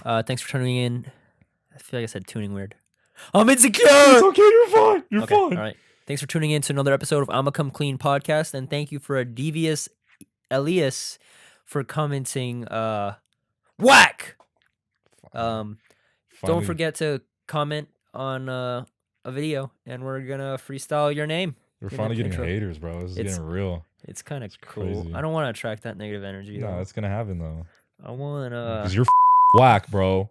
Thanks for tuning in. I feel like I said tuning weird. I'm insecure. It's okay. You're fine. You're fine. All right. Thanks for tuning in to another episode of Imma Come Clean podcast, and thank you for a devious Elias for commenting. Whack. Don't forget to comment on a video, and we're gonna freestyle your name. We're finally getting haters, bro. This is getting real. It's kind of cool. Crazy. I don't want to attract that negative energy. No, it's gonna happen though. I want because you're whack, bro.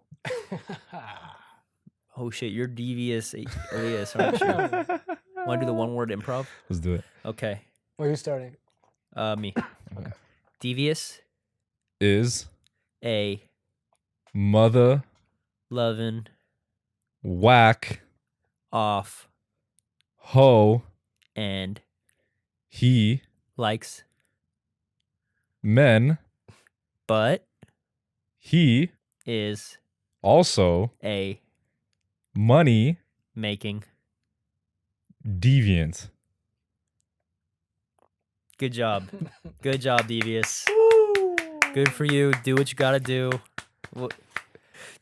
Oh shit, you're devious Elias, aren't you? Want to do the one-word improv? Let's do it. Okay. Where are you starting? Me. Okay. Devious is a mother loving whack off ho and he likes men, but he is also a money making deviant. Good job. Good job, Devious. Good for you. Do what you gotta do.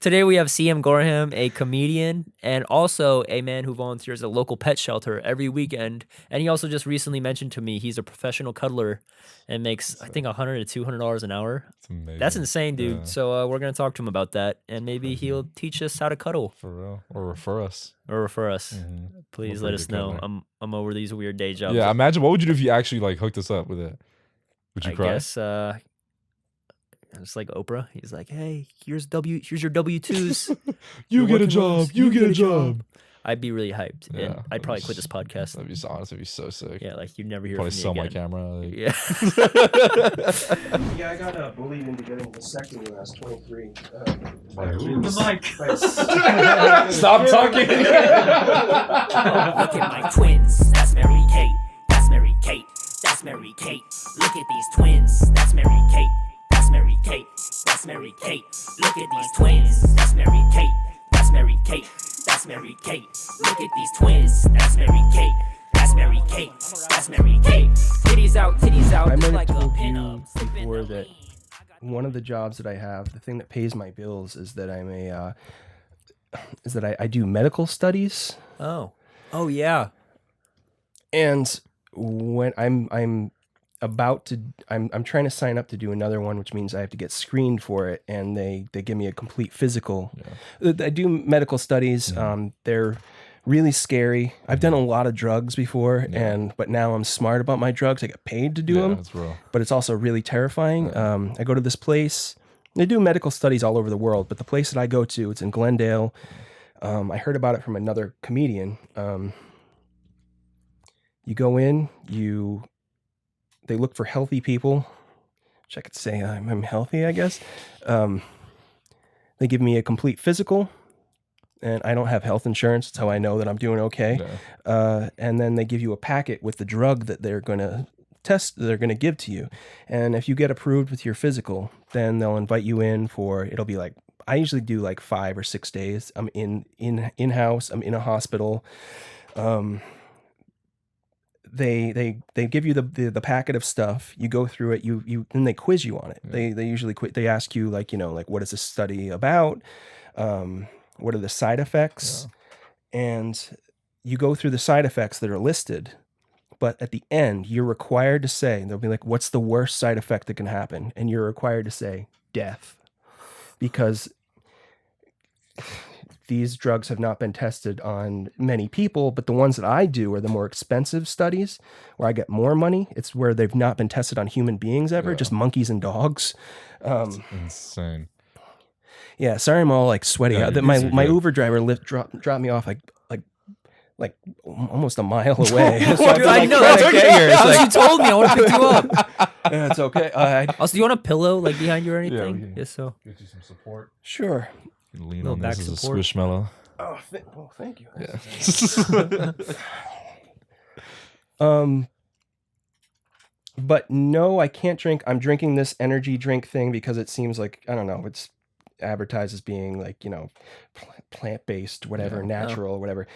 Today we have CM Gorham, a comedian, and also a man who volunteers at a local pet shelter every weekend. And he also just recently mentioned to me he's a professional cuddler and makes, I think, $100 to $200 an hour. That's amazing. That's insane, dude. Yeah. So we're going to talk to him about that, and maybe he'll teach us how to cuddle. For real. Or refer us. Mm-hmm. Please let us know. I'm over these weird day jobs. Yeah, imagine, what would you do if you actually like hooked us up with it? Would you cry? I guess, it's like Oprah. He's like, "Hey, here's your W-2s. You get a job. You get a job." I'd be really hyped, and Yeah, I'd probably quit this podcast. That'd be honest. That'd be so sick. Yeah, like you'd never hear Probably from me sell my again. camera. Like. Yeah. Yeah, I got bullied into getting a vasectomy when I was 23. The mic. Stop talking. Look at my twins. That's Mary Kate. That's Mary Kate. That's Mary Kate. Look at these twins. That's Mary Kate. That's Mary Kate. That's Mary Kate. Look at these twins. That's Mary Kate. That's Mary Kate. That's Mary Kate. Look at these twins. That's Mary Kate. That's Mary Kate. That's Mary Kate. Titties out, titties out. I might like have a told pinup. you before that one of the jobs that I have, the thing that pays my bills, is that I do medical studies. Oh yeah. And when I'm trying to sign up to do another one, which means I have to get screened for it, and they give me a complete physical. Yeah. I do medical studies. Yeah. They're really scary. I've done a lot of drugs before, but now I'm smart about my drugs. I get paid to do them. That's real. But it's also really terrifying. Yeah. I go to this place. They do medical studies all over the world, but the place that I go to, it's in Glendale. I heard about it from another comedian. You go in, they look for healthy people, which I could say I'm healthy, I guess. They give me a complete physical, and I don't have health insurance. That's how I know that I'm doing okay. Yeah. And then they give you a packet with the drug that they're going to test, they're going to give to you. And if you get approved with your physical, then they'll invite you in it'll be like, I usually do like 5 or 6 days. I'm in-house, I'm in a hospital. They give you the packet of stuff. You go through it. Then they quiz you on it. Yeah. They usually they ask you like what is this study about? What are the side effects? Yeah. And you go through the side effects that are listed. But at the end, you're required to say, they'll be like, "What's the worst side effect that can happen?" And you're required to say death, because these drugs have not been tested on many people, but the ones that I do are the more expensive studies where I get more money. It's where they've not been tested on human beings ever, just monkeys and dogs. That's insane. Yeah, sorry I'm all like sweaty. Yeah, my Uber driver dropped me off like almost a mile away. So I know. That's okay. You told me I want to pick you up. Yeah, it's okay. Also, do you want a pillow like behind you or anything? Yeah, we can Yes, so get you some support. Sure. You can lean little on back this as a support. squishmallow. Oh, thank you. Yeah. But no, I can't drink. I'm drinking this energy drink thing because it seems like, I don't know, it's advertised as being like, plant-based, whatever, natural, whatever.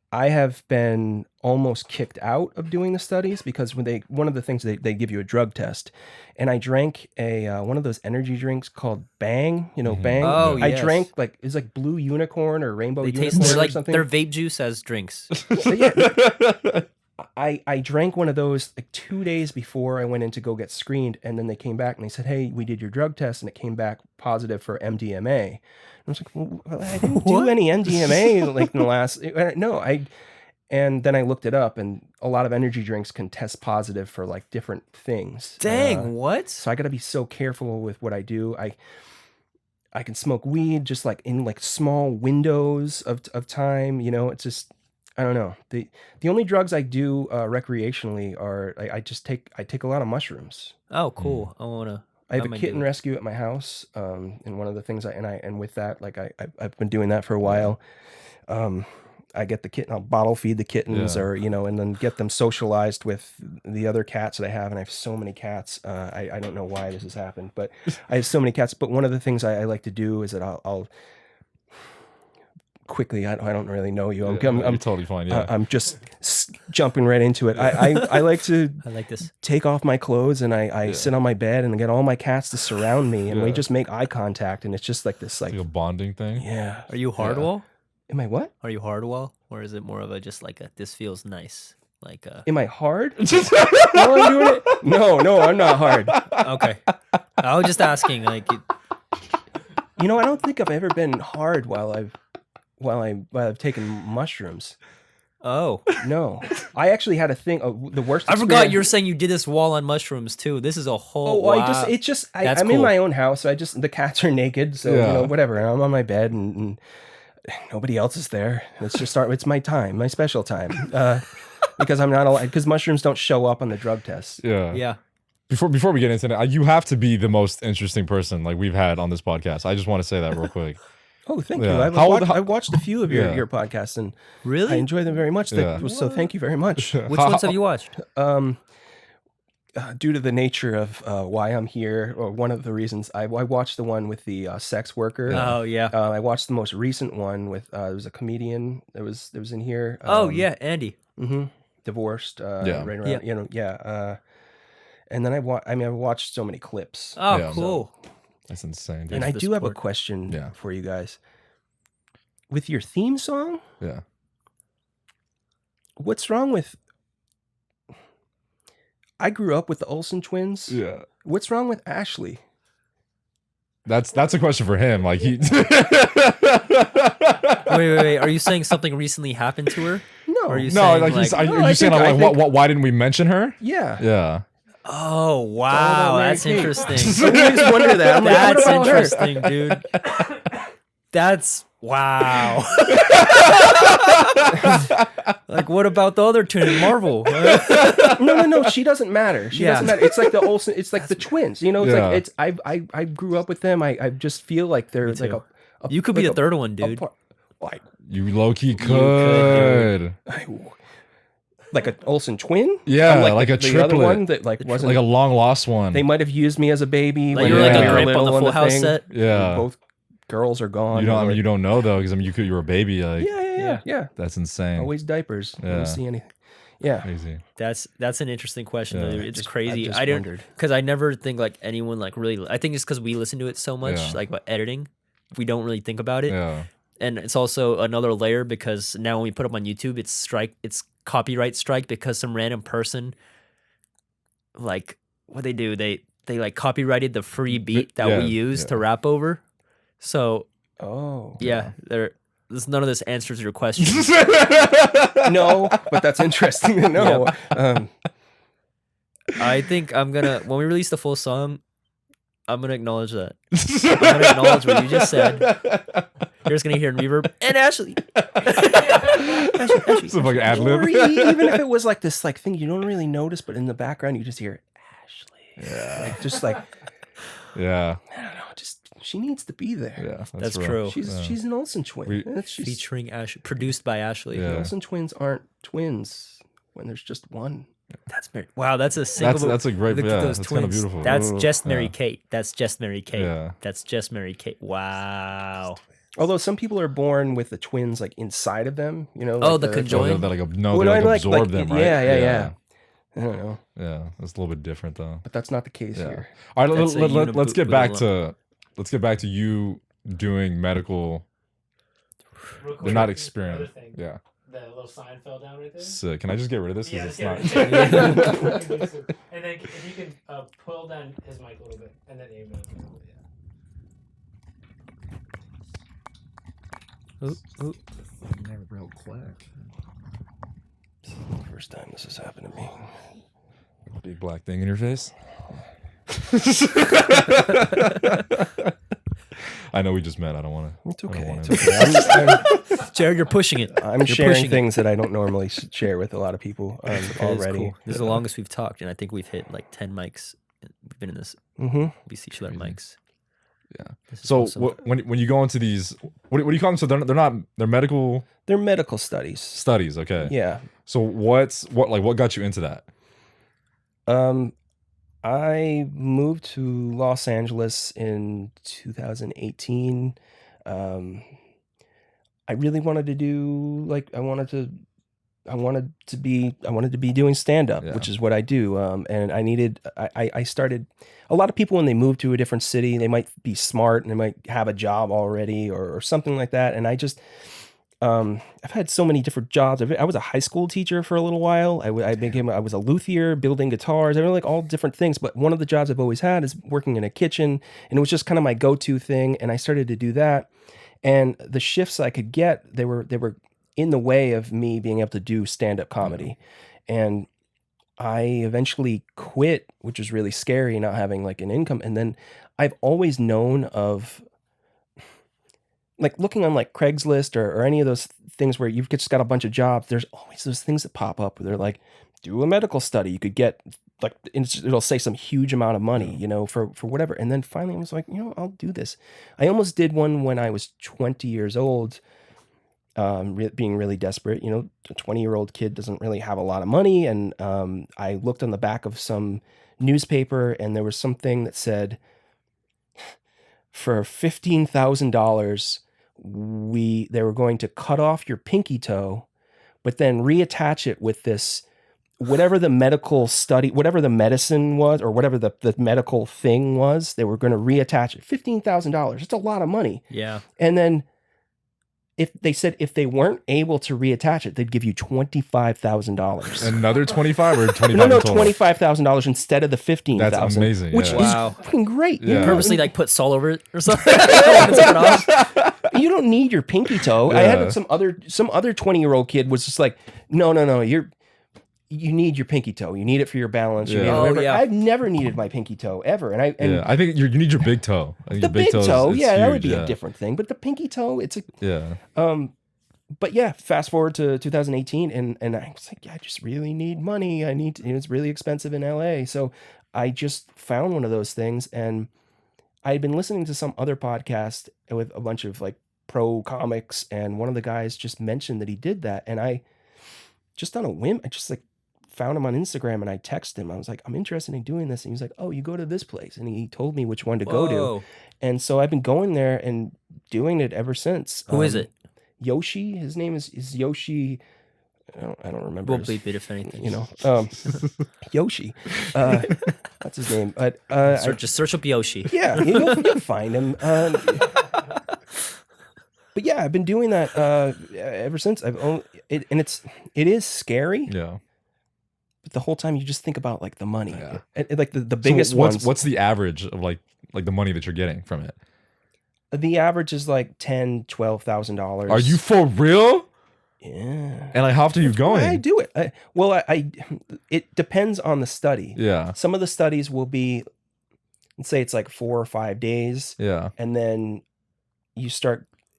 I have been almost kicked out of doing the studies because one of the things they give you a drug test, and I drank a one of those energy drinks called Bang, Bang. Oh, I yes. drank it's like Blue Unicorn or Rainbow They Unicorn taste or like something. their vape juice as drinks. Yeah. I drank one of those like 2 days before I went in to go get screened, and then they came back and they said, "Hey, we did your drug test, and it came back positive for MDMA." I was like, well, I didn't do any MDMA like in the last. No, and then I looked it up, and a lot of energy drinks can test positive for like different things. Dang, what? So I got to be so careful with what I do. I can smoke weed just like in like small windows of time. It's just I don't know. The only drugs I do recreationally are I take a lot of mushrooms. Oh, cool. I have a kitten rescue at my house, and one of the things and with that, like I've been doing that for a while. I get the kitten, I'll bottle feed the kittens, or and then get them socialized with the other cats that I have, and I have so many cats. I don't know why this has happened, but I have so many cats. But one of the things I like to do is that I'll quickly. I don't really know you. I'm totally fine. Yeah, I'm just jumping right into it. I like to. I like this. Take off my clothes and I sit on my bed and get all my cats to surround me, and we just make eye contact, and it's just like this like a bonding thing. Yeah. Are you hardwall? Am I what? Are you hardwall, or is it more of a just like a this feels nice? Like Am I hard? While I'm doing it? No, I'm not hard. Okay. I was just asking. Like, I don't think I've ever been hard while I've taken mushrooms. Oh no, I actually had a thing. The worst. I forgot you're saying you did this while on mushrooms too. This is a whole. Oh, wow. I'm in my own house. So the cats are naked, so whatever. I'm on my bed and nobody else is there. It's my time, my special time, because I'm not allowed, because mushrooms don't show up on the drug test. Yeah. Before we get into it, you have to be the most interesting person like we've had on this podcast. I just want to say that real quick. Oh, thank you. I've watched a few of your podcasts, and really I enjoy them very much. So thank you very much. Which ones have you watched? Due to the nature of why I'm here, or one of the reasons, I watched the one with the sex worker. Oh yeah. I watched the most recent one with there was a comedian that was in here. Oh yeah, Andy. Mm-hmm. Divorced. Right around. And then I watched so many clips. Oh, cool. That's insane. Dude. And I do have a question for you guys. With your theme song, what's wrong with? I grew up with the Olsen twins. Yeah. What's wrong with Ashley? That's a question for him. Like he. Wait. Are you saying something recently happened to her? No. Or are you saying why didn't we mention her? Yeah. Yeah. Oh wow, that's interesting. I always wonder that. That's interesting, dude. That's wow. Like, what about the other twin in Marvel? No. She doesn't matter. She doesn't matter. It's like the Olsen. It's like the twins. It's like I grew up with them. I just feel like they're like a. You could be the third one, dude. You low key could. Like an Olsen twin? Yeah, like a the triplet. Other one that wasn't like a long lost one. They might have used me as a baby. Like you're like a grip on the Full House set. Yeah, both girls are gone. You don't know though, because you were a baby. Like yeah. That's insane. Always diapers. Yeah. Don't see anything. Yeah, crazy. That's an interesting question. Yeah. Though. It's crazy. I don't because I never think like anyone like really. I think it's because we listen to it so much, like about editing, we don't really think about it. Yeah. And it's also another layer because now when we put them on YouTube, it's copyright strike because some random person, like, what they do, they like copyrighted the free beat that we use to rap over. So, there's none of this answers your question. No, but that's interesting to know. I think when we release the full song, I'm going to acknowledge that. I'm going to acknowledge what you just said. You're just going to hear reverb. And Ashley. Ashley. Some like ad lib. Even if it was like this like thing you don't really notice, but in the background you just hear Ashley. Yeah. Just like. Yeah. I don't know. Just she needs to be there. Yeah. That's true. She's an Olsen twin. Featuring Ashley. Produced by Ashley. The Olsen twins aren't twins when there's just one. That's wow. That's a single. That's a great. Those that's kind of twins. beautiful. That's just Mary Kate. That's just Mary Kate. Yeah. That's just Mary Kate. Wow. Although some people are born with the twins like inside of them, you know. Oh, like the Oh, conjoined? they like no, Well, they no, like I mean, absorb them, right? Yeah. I don't know, Yeah, that's a little bit different though. but that's not the case Yeah. here. All right, That's a let's get back uniboodle. to you doing medical. Real quick, They're not another experienced. thing. Yeah. The little sign fell down right there. Sick. Can I just get rid of this? Yeah, Because just it's get not. rid of it. And then if you can pull down his mic a little bit, and then aim it. Oop. Never real quick. First time this has happened to me. Big black thing in your face. I know we just met. I don't want to. It's okay. It's It's okay. Jared, you're pushing it. I'm You're sharing pushing it. things that I don't normally share with a lot of people Okay, that's already. cool. This is the longest we've talked, and I think we've hit like 10 mics. We've been in this. Mm-hmm. We see each other mics. Yeah. This is So awesome. when you go into these, what do you call them? So they're medical They're medical studies. studies. Okay. Yeah. So what got you into that? I moved to Los Angeles in 2018. I really wanted to do I wanted to be doing stand up, Yeah. which is what I do. And I started. A lot of people when they move to a different city, they might be smart and they might have a job already or something like that. And I just I've had so many different jobs. I was a high school teacher for a little while. I was a luthier, building guitars. I really like all different things. But one of the jobs I've always had is working in a kitchen, and it was just kind of my go-to thing. And I started to do that. And the shifts I could get, they were in the way of me being able to do stand-up comedy. And I eventually quit, which was really scary, not having like an income. And then I've always known of like looking on like Craigslist or any of those things where you've just got a bunch of jobs. There's always those things that pop up where they're like, do a medical study. You could get like, it'll say some huge amount of money, you know, for whatever. And then finally I was like, you know, I'll do this. I almost did one when I was 20 years old, being really desperate. You know, a 20-year-old kid doesn't really have a lot of money. And I looked on the back of some newspaper and there was something that said, for $15,000, they were going to cut off your pinky toe, but then reattach it with this, whatever the medical study, whatever the medicine was, or whatever the medical thing was, they were going to reattach it. $15,000. It's a lot of money. Yeah. And then if they weren't able to reattach it, they'd give you $25,000. Another 25 or 25? No, total? $25,000 instead of the $15,000. That's amazing. Which yeah. is Wow. fucking great. Yeah. Purposely like put salt over it or something. When it's cut off. You don't need your pinky toe. I Yeah. had some other 20-year-old kid was just like, no, you need your pinky toe. You need it for your balance. You Yeah. need Oh, whatever. yeah. I've never needed my pinky toe ever. And I think you need your big toe. I think the your big toe, is that would huge, be a different thing. But the pinky toe, it's a Yeah. but yeah, fast forward to 2018 and I was like, yeah, I just really need money. It's really expensive in LA. So I just found one of those things, and I had been listening to some other podcast with a bunch of like pro comics, and one of the guys just mentioned that he did that. And I just on a whim, I just like found him on Instagram and I texted him. I was like, I'm interested in doing this. And he was like, oh, you go to this place. And he told me which one to go to. Whoa. And so I've been going there and doing it ever since. Who is it? Yoshi. His name is Yoshi. I don't remember. Won't his- bleep it if anything. You know, Yoshi. That's his name. But Just search up Yoshi. yeah, you'll find him. But yeah, I've been doing that ever since. It is scary. Yeah. But the whole time you just think about like the money, Yeah. like the biggest so ones. what's the average of like the money that you're getting from it? The average is like $10,000-$12,000. Are you for real? Yeah. And like, how often are you going? I do it. It depends on the study. Yeah. Some of the studies will be, let's say it's like 4 or 5 days, Yeah. and then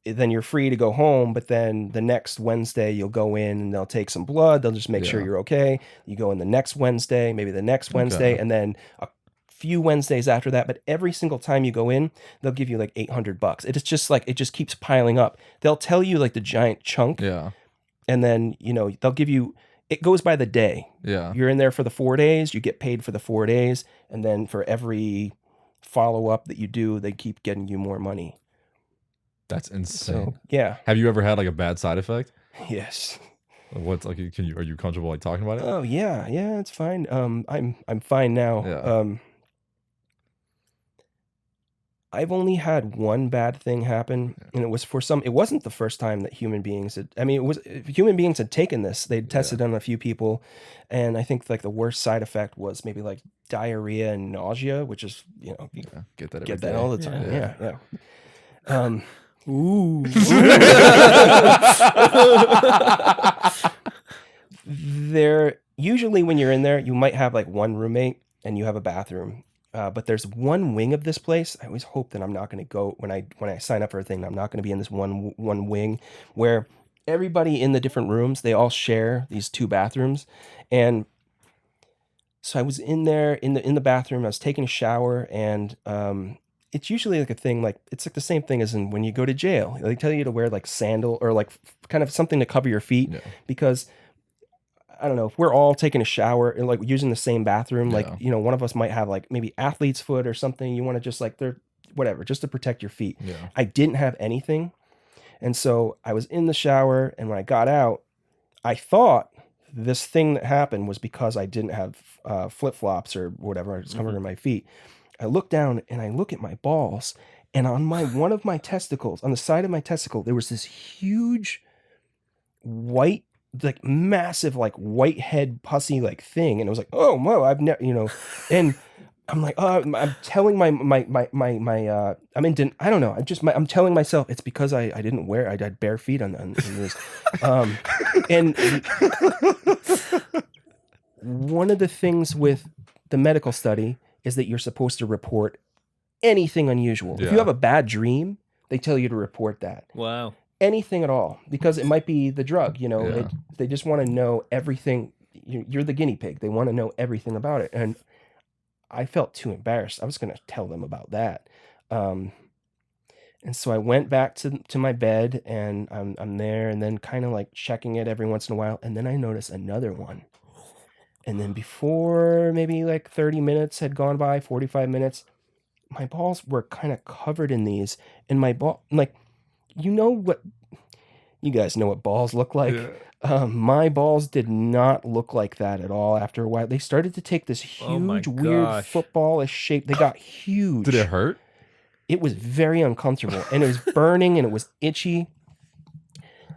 then you're free to go home. But then the next Wednesday you'll go in and they'll take some blood. They'll just make sure Yeah. you're okay. You go in the next Wednesday, maybe the next Wednesday, Okay. and then a few Wednesdays after that. But every single time you go in, they'll give you like $800. It's just like, it just keeps piling up. They'll tell you like the giant chunk. Yeah. And then, they'll give you, it goes by the day. Yeah. You're in there for the 4 days, you get paid for the 4 days. And then for every follow up that you do, they keep getting you more money. That's insane. So yeah, Have you ever had like a bad side effect? yes. What's like? Are you comfortable like talking about it? Oh yeah, it's fine. I'm fine now. Yeah. I've only had one bad thing happen, and it was for some. It wasn't the first time that human beings had. I mean, it was human beings had taken this. They'd tested on a few people, and I think like the worst side effect was maybe like diarrhea and nausea, which is you Get that. get that all the time. Yeah. Ooh. There usually when you're in there, you might have like one roommate and you have a bathroom. But there's one wing of this place. I always hope that I'm not going to go when I sign up for a thing. I'm not going to be in this one wing where everybody in the different rooms, they all share these two bathrooms. And so I was in there in the bathroom. I was taking a shower, and it's usually like a thing like it's like the same thing as in when you go to jail. They tell you to wear like sandal or like kind of something to cover your feet because I don't know if we're all taking a shower and like using the same bathroom, like, one of us might have like maybe athlete's foot or something. You want to just like whatever, just to protect your feet. Yeah. I didn't have anything. And so I was in the shower, and when I got out, I thought this thing that happened was because I didn't have flip-flops or whatever. I was covering my feet. I look down and I look at my balls, and on one of my testicles, on the side of my testicle, there was this huge white, like massive, like white head pussy like thing. And it was like, oh, whoa, I've never, and I'm like, oh, I'm telling I'm I don't know. I'm telling myself it's because I didn't wear, I had bare feet on this. And one of the things with the medical study is that you're supposed to report anything unusual. If you have a bad dream, they tell you to report that. Wow. Anything at all, because it might be the drug, they just want to know everything. You're the guinea pig. They want to know everything about it. And I felt too embarrassed. I was going to tell them about that. And so I went back to my bed, and I'm there, and then kind of like checking it every once in a while. And then I noticed another one. And then before maybe like 30 minutes had gone by, 45 minutes, my balls were kind of covered in these, and my ball, like, what you guys know what balls look like. My balls did not look like that at all. After a while, they started to take this huge, weird footballish shape. They got huge. Did it hurt? It was very uncomfortable, and it was burning, and it was itchy.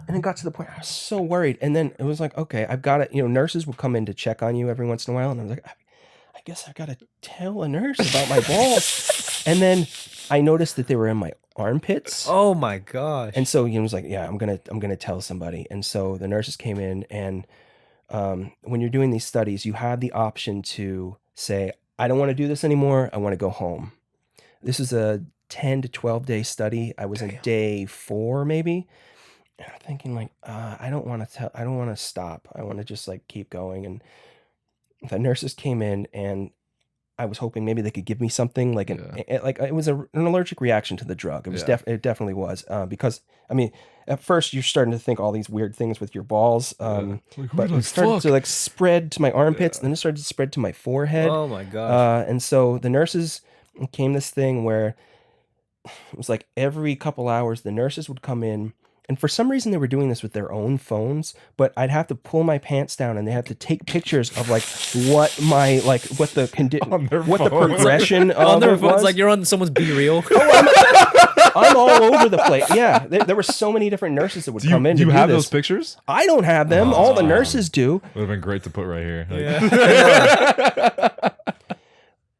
And it got to the point I was so worried. And then it was like, okay, I've got it. Nurses will come in to check on you every once in a while, and I was like, I guess I've got to tell a nurse about my balls. And then I noticed that they were in my armpits. Oh my gosh. And so he was like, yeah, I'm gonna tell somebody. And so the nurses came in, and when you're doing these studies, you have the option to say, I don't want to do this anymore. I want to go home. This is a 10 to 12 day study. I was in day 4 maybe. And I'm thinking like, I don't want to stop. I want to just like keep going. And the nurses came in, and I was hoping maybe they could give me something like it was an allergic reaction to the drug. It was it definitely was because I mean at first you're starting to think all these weird things with your balls, but it started to like spread to my armpits, and then it started to spread to my forehead. Oh my gosh! And so the nurses came this thing where it was like every couple hours the nurses would come in. And for some reason, they were doing this with their own phones, but I'd have to pull my pants down, and they had to take pictures of like what the progression on their of it phones. was. Like you're on someone's Be Real. I'm all over the place. Yeah, there were so many different nurses that would come in. Do you to have do those this. pictures? I don't have them. All the nurses do. Would have been great to put right here.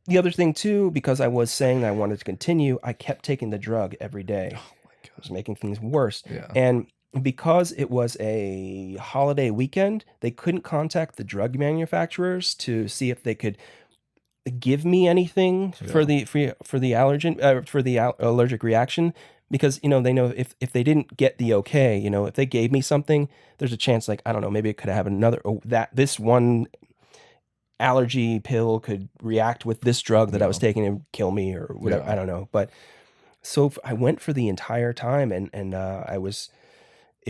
The other thing too, because I was saying I wanted to continue, I kept taking the drug every day. It was making things worse. Yeah. And because it was a holiday weekend, they couldn't contact the drug manufacturers to see if they could give me anything for the allergic reaction, because they know if they didn't get the okay, if they gave me something, there's a chance, like, I don't know, maybe it could have this one allergy pill could react with this drug that I was taking and kill me or whatever. I don't know. But so I went for the entire time, and it was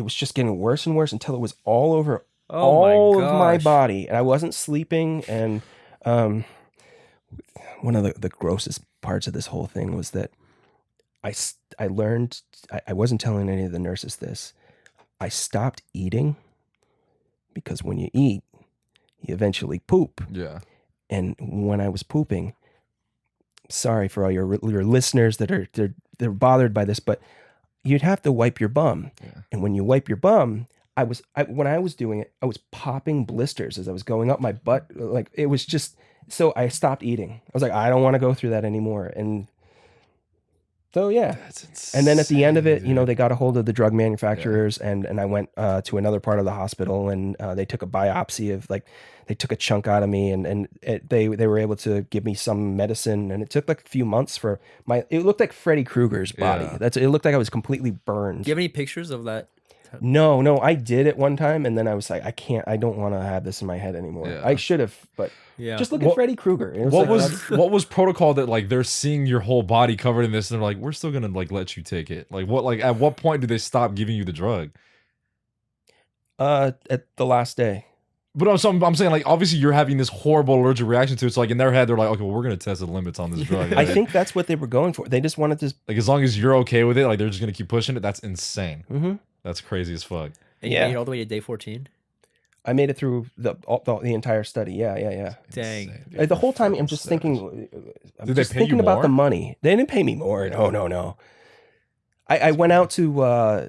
just getting worse and worse until it was all over all of my body, and I wasn't sleeping. And one of the grossest parts of this whole thing was that I learned, I wasn't telling any of the nurses this. I stopped eating because when you eat, you eventually poop. Yeah. And when I was pooping, sorry for all your listeners that are they're bothered by this, but you'd have to wipe your bum. Yeah. And when you wipe your bum, when I was doing it, I was popping blisters as I was going up my butt. Like it was just, so I stopped eating. I was like, I don't want to go through that anymore. And so, yeah. That's insane. And then at the end of it, dude. they got a hold of the drug manufacturers and I went to another part of the hospital and they took a biopsy of they took a chunk out of me and they were able to give me some medicine and it took like a few months for it looked like Freddy Krueger's body. Yeah. It looked like I was completely burned. Do you have any pictures of that? No, I did it one time and then I was like, I don't want to have this in my head anymore. Yeah. I should have, but Yeah. just look at Freddy Krueger. It What like, what was protocol that like they're seeing your whole body covered in this and they're like, we're still gonna like let you take it? Like at what point do they stop giving you the drug? at the last day. But I'm saying like obviously you're having this horrible allergic reaction to it. So like in their head they're like, okay, well, we're gonna test the limits on this drug. I think that's what they were going for. They just wanted to. like as long as you're okay with it, like they're just gonna keep pushing it. That's insane. Mhm. That's crazy as fuck. And Yeah. you made it all the way to day 14? I made it through the entire study. Yeah. Dang. Insane, dude. The whole time I'm just Savage. thinking. I'm Did they just pay you thinking about more? the money. They didn't pay me more. No. I went out to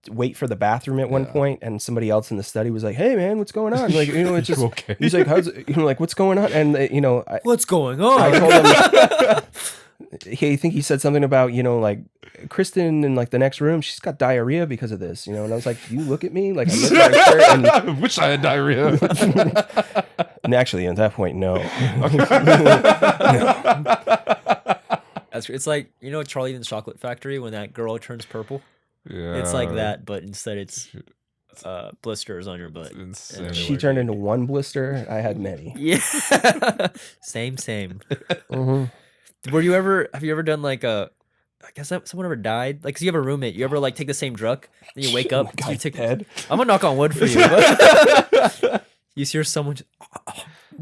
wait for the bathroom at one Yeah. point, and somebody else in the study was like, "Hey, man, what's going on?" Like, it's just. You okay? He's like, "How's it?" Like, "What's going on?" And What's going I on? told him. I think he said something about like Kristen in like the next room. She's got diarrhea because of this, And I was like, "You look at me." Like I looked at her shirt and I wish I had diarrhea. And actually, at that point, no. It's like, Charlie and the Chocolate Factory when that girl turns purple? Yeah, It's like that, but instead it's blisters on your butt. It's insane. She turned into one blister. I had many. Yeah. Same. Mhm. Have you ever done like I guess someone ever died? Like, 'cause you have a roommate, you ever like take the same drug, then you wake up, you take Dead? I'm gonna knock on wood for you. But you hear someone just,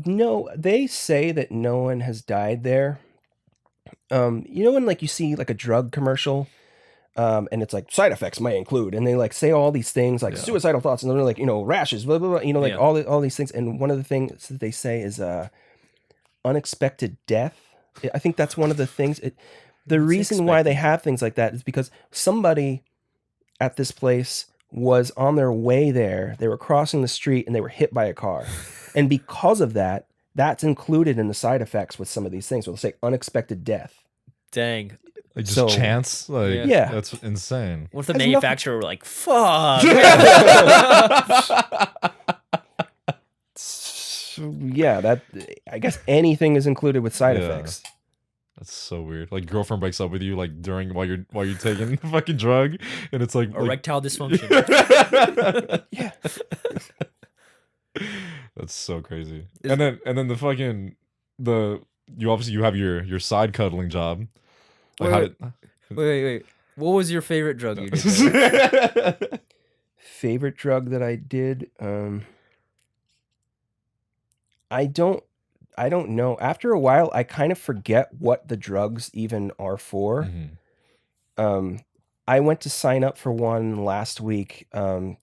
No, they say that no one has died there. When like you see like a drug commercial, and it's like side effects may include, and they like say all these things like suicidal thoughts, and they're like rashes, blah blah blah, like Yeah. all these things. And one of the things that they say is unexpected death. I think that's one of the things. The reason why they have things like that is because somebody at this place was on their way there. They were crossing the street and they were hit by a car, and because of that, that's included in the side effects with some of these things. So they'll say unexpected death. dang. Like just So- chance. Like Yeah. that's insane. What if the Has nothing- manufacturer were like, fuck? So, yeah, that I guess anything is included with side Yeah. effects. That's so weird. Like girlfriend breaks up with you like while you're taking the fucking drug, and it's like Erectile dysfunction. Yeah. That's so crazy. And then the fucking you have your side cuddling job. Like how did Wait. What was your favorite drug you did? there? Favorite drug that I did, I don't know. After a while, I kind of forget what the drugs even are for. Mhm. I went to sign up for one last week, and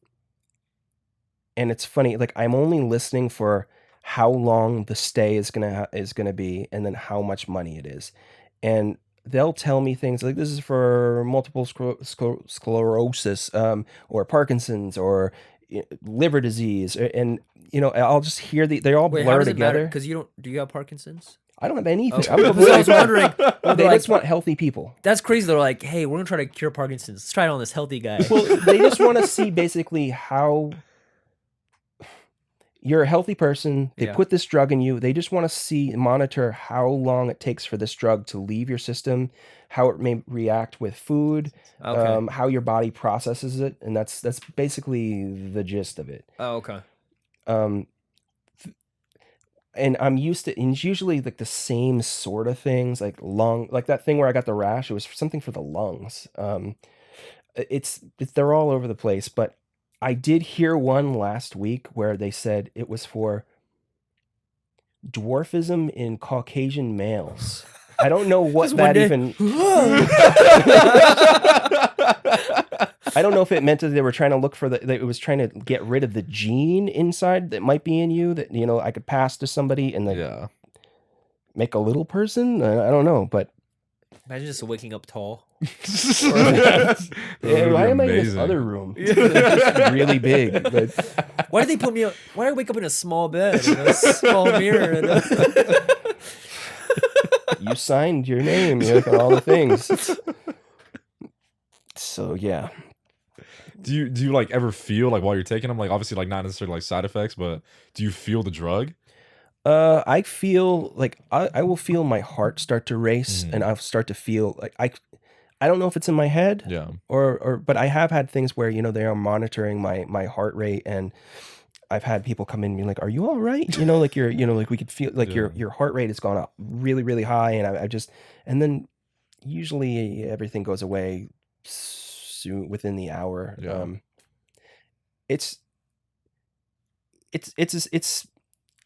it's funny. Like I'm only listening for how long the stay is gonna be, and then how much money it is, and they'll tell me things like this is for multiple sclerosis, or Parkinson's, or liver disease, and I'll just hear they all Wait, how blur does it matter? together. Because do you have Parkinson's? I don't have anything. Okay. I'm Because I was wondering. They like, just want healthy people. that's crazy. They're like, hey, we're gonna try to cure Parkinson's. Let's try it on this healthy guy. Well, they just want to see basically how you're a healthy person. They Yeah. put this drug in you. They just want to monitor how long it takes for this drug to leave your system, how it may react with food, Okay. how your body processes it, and that's basically the gist of it. Oh, okay. And I'm used to, and it's usually like the same sort of things, like like that thing where I got the rash. It was something for the lungs. They're all over the place, but I did hear one last week where they said it was for dwarfism in Caucasian males. I don't know what Just one that day- even. I don't know if it meant that they were trying to look for that it was trying to get rid of the gene inside that might be in you that I could pass to somebody and then make a little person. I don't know, but Imagine just waking up tall. yeah, why am I in this other room? It's really big. But Why did they put me? Why did I wake up in a small bed, in a small mirror? you signed your name, on all the things. So yeah. Do you like ever feel like while you're taking them, like obviously like not necessarily like side effects, but do you feel the drug? I feel like I will feel my heart start to race, and I'll start to feel like I don't know if it's in my head, but I have had things where they are monitoring my heart rate, and I've had people come in and be like, "Are you all right?" Like you're like we could feel like your heart rate has gone up really really high, and I just and then usually everything goes away soon within the hour. Yeah. It's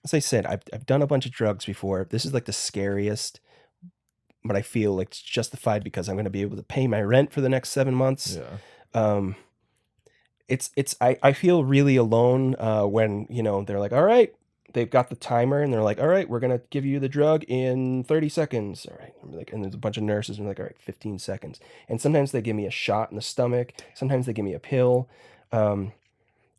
as I said, I've done a bunch of drugs before. This is like the scariest, but I feel like it's justified because I'm going to be able to pay my rent for the next 7 months. Yeah. I feel really alone when they're like, all right, they've got the timer and they're like, all right, we're gonna give you the drug in 30 seconds. All right, and there's a bunch of nurses and they're like, all right, 15 seconds. And sometimes they give me a shot in the stomach. Sometimes they give me a pill. I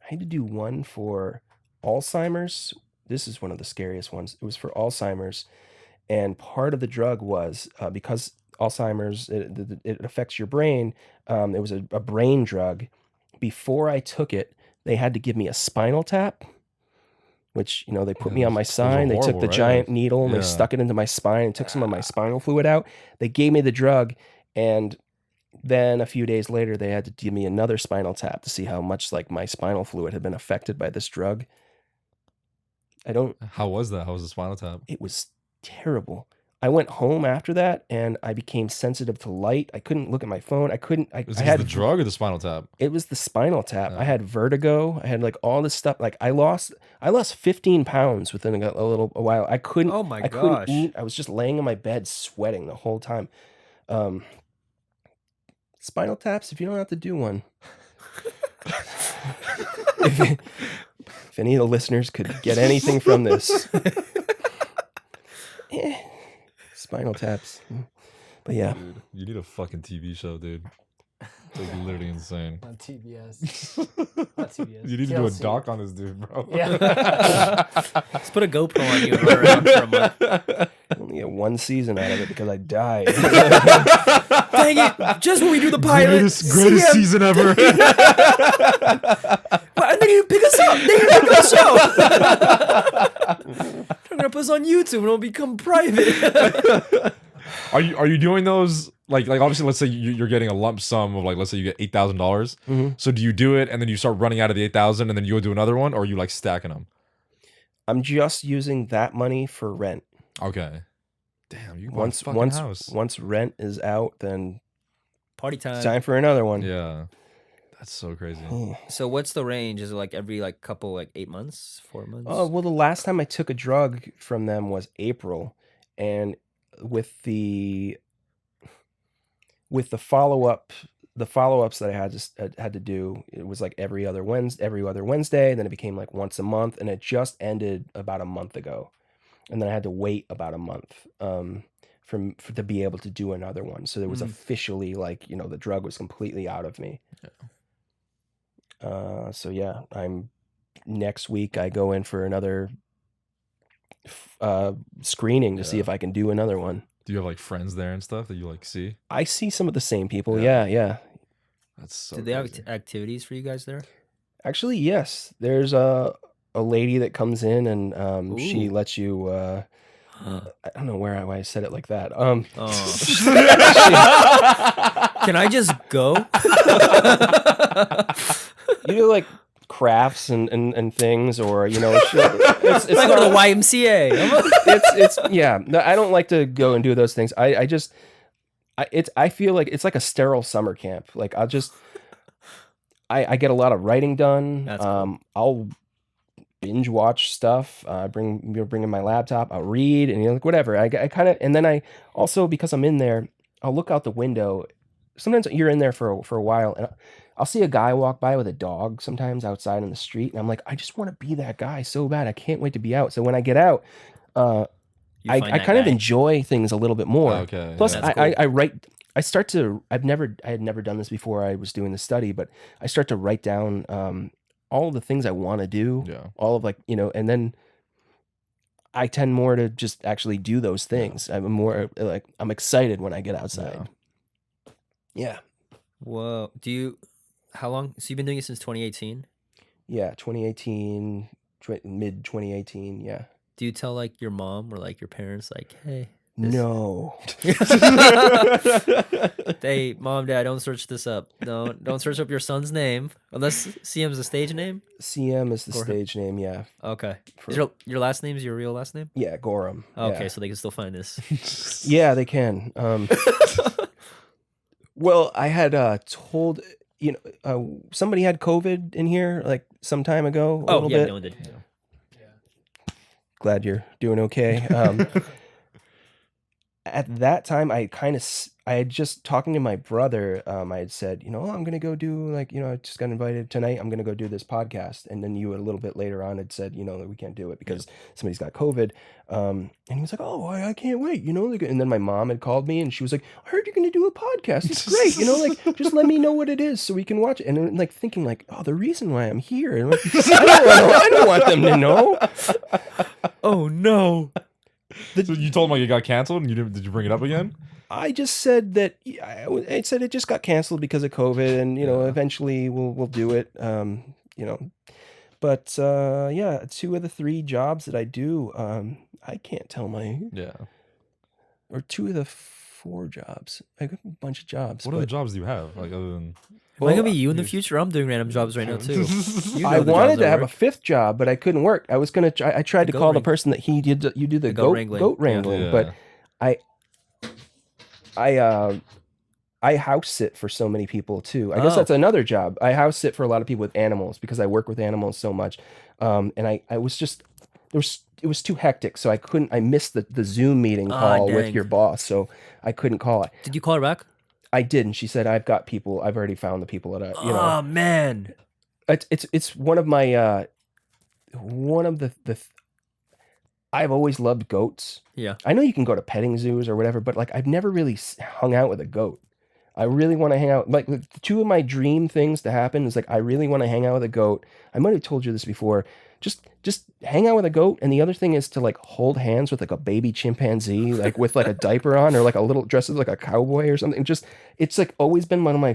had to do one for Alzheimer's. This is one of the scariest ones. It was for Alzheimer's, and part of the drug was because Alzheimer's it affects your brain. It was a brain drug. Before I took it, they had to give me a spinal tap, which they put me on my side. They took the giant needle and they stuck it into my spine and took some of my spinal fluid out. They gave me the drug, and then a few days later, they had to give me another spinal tap to see how much like my spinal fluid had been affected by this drug. How was that? How was the spinal tap? It was terrible. I went home after that and I became sensitive to light. I couldn't look at my phone. I had the drug or the spinal tap? It was the spinal tap. I had vertigo. I had like all this stuff. Like I lost 15 pounds within a while. I couldn't. Oh my I couldn't gosh. eat. I was just laying in my bed sweating the whole time. Spinal taps. If you don't have to do one. If any of the listeners could get anything from this. Spinal taps. But yeah. Dude, you need a fucking TV show, dude. It's like literally insane. On TBS. Not TBS. You need to do a TLC. doc on this dude, bro. Yeah. Let's put a GoPro on you and run around for a month. I only get one season out of it because I died. Dang it! Just when we do the pilot, Greatest CM season ever. And they didn't pick us up. They didn't pick us up. They're gonna put us on YouTube and it'll become private. Are you doing those like obviously let's say you're getting a lump sum of like let's say you get $8,000. So do you do it and then you start running out of the 8,000 and then you go do another one, or are you like stacking them? I'm just using that money for rent. Okay. Damn, you bought a fucking house. Once rent is out, then Party time. it's time for another one. Yeah. That's so crazy. So what's the range? Is it like every like couple 8 months, 4 months? Oh, well, the last time I took a drug from them was April, and with the follow-ups that I had to do, it was like every other Wednesday, then it became like once a month, and it just ended about a month ago. And then I had to wait about a month to be able to do another one. So there was officially like, the drug was completely out of me. Yeah. So yeah, next week I go in for another screening to see if I can do another one. Do you have like friends there and stuff that you like see? I see some of the same people. Yeah. That's so Did they have crazy. activities for you guys there? Actually, yes. There's a lady that comes in and she lets you. I don't know why I said it like that. Can I just go? You do like crafts and things, or it's I go to the YMCA. it's yeah. No, I don't like to go and do those things. I feel like it's like a sterile summer camp. Like I get a lot of writing done. That's cool. binge watch stuff. Bring in my laptop. I'll read and like whatever. I kind of, and then I also, because I'm in there, I'll look out the window. Sometimes you're in there for a while, and I'll see a guy walk by with a dog sometimes outside in the street, and I'm like, I just want to be that guy so bad. I can't wait to be out. So when I get out, I kind of enjoy things a little bit more. Okay. Plus, Yeah, that's cool. I write. I start to. I had never done this before. I was doing the study, but I start to write down all of the things I want to do. Yeah. All of like and then I tend more to just actually do those things. I'm more like I'm excited when I get outside. Yeah. Whoa. How long? So you've been doing it since 2018? Yeah. 2018, mid 2018. Yeah. Do you tell like your mom or like your parents like, hey, No. hey, mom, dad, don't search this up. Don't search up your son's name unless CM's a stage name. CM is the Gorham. stage name. Yeah. Okay. Is your last name is your real last name? Yeah. Gorham. Okay, Yeah. so they can still find this. Yeah, they can. Well, I had told somebody had COVID in here like some time ago. A little bit. no one did. Glad you're doing okay. At that time, I had just talking to my brother. I had said, I'm gonna go do I just got invited tonight. I'm gonna go do this podcast, and then you a little bit later on had said, that we can't do it because somebody's got COVID. And he was like, oh, I can't wait, And then my mom had called me, and she was like, I heard you're gonna do a podcast. It's great, just let me know what it is so we can watch it. And then, thinking the reason why I'm here, and I don't want them to know. Oh no. So you told him it got canceled, and did you bring it up again? I just said that I said it just got canceled because of COVID, and eventually we'll do it. But yeah, 2 of the 3 jobs that I do, I can't tell or 2 of the 4 jobs. I got a bunch of jobs. What other jobs do you have? Like other than Am I gonna be you in the future? I'm doing random jobs right now too. I wanted to have a 5th job, but I couldn't work. I was gonna. I tried to call the person that you do the goat wrangling, Yeah. but I house sit for so many people too. I guess that's another job. I house sit for a lot of people with animals because I work with animals so much. And I was just it was too hectic, so I couldn't. I missed the Zoom meeting call with dang. your boss, so I couldn't call it. Did you call her back? I did, and she said I've got people. I've already found the people that Oh man. It's one of my I've always loved goats. Yeah. I know you can go to petting zoos or whatever, but I've never really hung out with a goat. I really want to hang out. Like 2 of my dream things to happen is I really want to hang out with a goat. I might have told you this before. Just hang out with a goat, and the other thing is to hold hands with a baby chimpanzee, with a diaper on, or a little dressed as a cowboy or something. It's always been one of my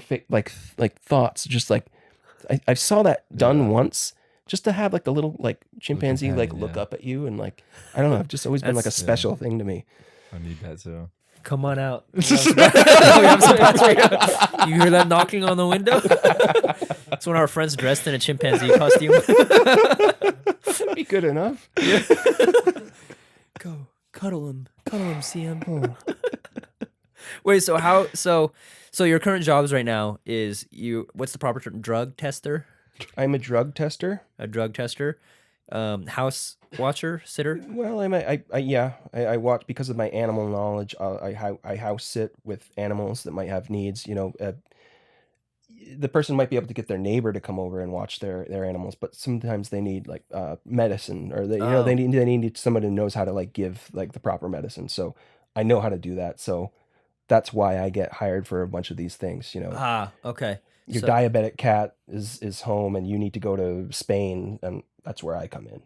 thoughts. Just I saw that done once. Just to have the little chimpanzee look up at you, and I don't know, it's just always been a special thing to me. I need that too. Come on out. You hear that knocking on the window? It's one of our friends dressed in a chimpanzee costume. That'd be good enough. Go cuddle him, CM. Wait, so your current jobs right now is what's the proper term? Drug tester? I'm a drug tester. A drug tester, house watcher, sitter. Well, I watch because of my animal knowledge. I house sit with animals that might have needs. The person might be able to get their neighbor to come over and watch their animals, but sometimes they need medicine, or they need someone who knows how to give the proper medicine. So I know how to do that. So that's why I get hired for a bunch of these things. Okay. Your diabetic cat is home, and you need to go to Spain, and that's where I come in.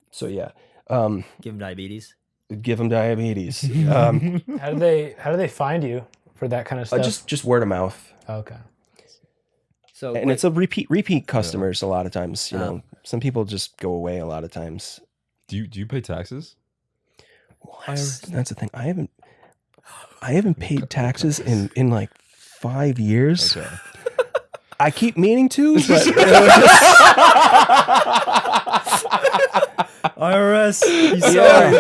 So yeah, Give him diabetes. give them diabetes. How do they find you for that kind of stuff? Just word of mouth, Okay. So and it's a repeat customers a lot of times. Some people just go away a lot of times. Do you pay taxes? Well, that's the thing. I haven't paid taxes in 5 years. Okay. I keep meaning to, but IRS. He's sorry.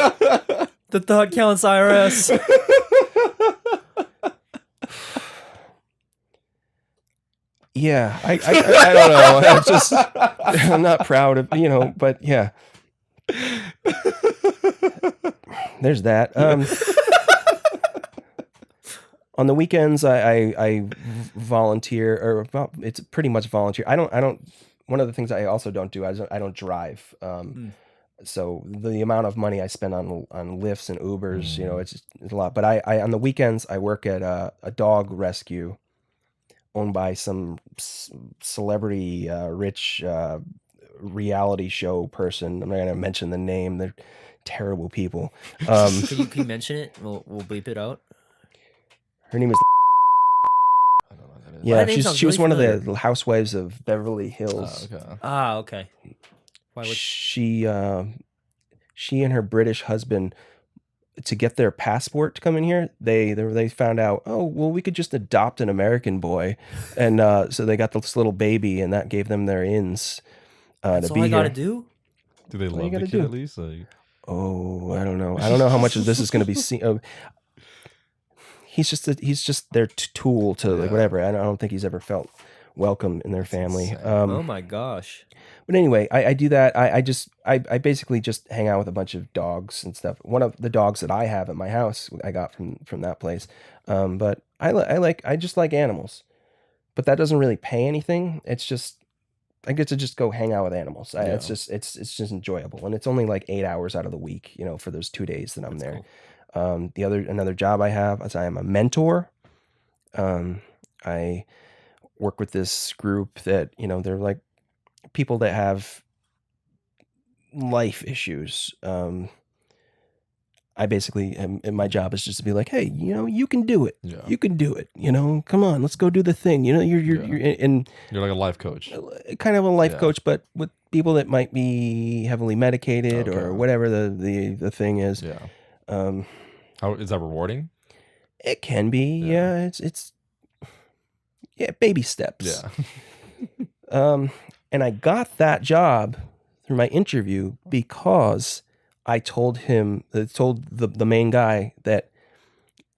The thought counts, IRS. Yeah, I don't know. I'm just I'm not proud of but yeah. There's that. On the weekends, I volunteer, or it's pretty much volunteer. I don't. One of the things I also don't do, I don't drive. So the amount of money I spend on Lyfts and Ubers, it's a lot. But I on the weekends I work at a dog rescue owned by some celebrity, rich reality show person. I'm not gonna mention the name. They're terrible people. Can you mention it? We'll bleep it out. Her name is. I don't know what that is. Yeah, That name sounds she was really one of familiar. the housewives of Beverly Hills. Okay. Ah, okay. Why would She and her British husband, to get their passport to come in here, they found out, oh well, we could just adopt an American boy, and so they got this little baby, and that gave them their ins that's to all be I gotta here. do? Do they What you love the gotta kid do? at least? Like, Oh, I don't know. I don't know how much of this is going to be seen. He's just their tool to like Yeah. whatever. I don't think he's ever felt welcome in their family. insane. Oh my gosh. But anyway, I do that. I basically just hang out with a bunch of dogs and stuff. One of the dogs that I have at my house, I got from that place. But I just like animals, but that doesn't really pay anything. It's just I get to just go hang out with animals. It's just enjoyable, and it's only like 8 hours out of the week, for those 2 days that I'm there. Cool. Another job I have is I am a mentor. I work with this group that they're like people that have life issues. I basically and my job is just to be like, hey, you can do it. Yeah. You can do it. Come on, let's go do the thing. You're in You're like a life coach. kind of a life Yeah. coach, but with people that might be heavily medicated or Okay. whatever the thing is. Yeah. Um, How is that rewarding? it can be, Yeah. it's baby steps. Yeah. And I got that job through my interview because I told the main guy that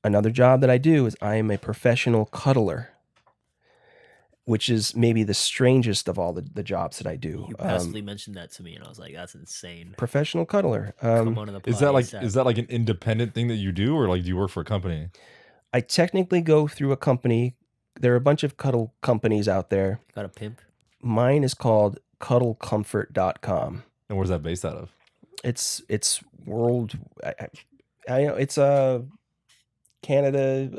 another job that I do is I am a professional cuddler, which is maybe the strangest of all the jobs that I do. You passively mentioned that to me, and I was like, "That's insane." Professional cuddler. Come on to the Is that like podcast. an independent thing that you do, or like do you work for a company? I technically go through a company. There are a bunch of cuddle companies out there. Got a pimp? Mine is called cuddlecomfort.com. And where's that based out of? It's world. I know it's Canada,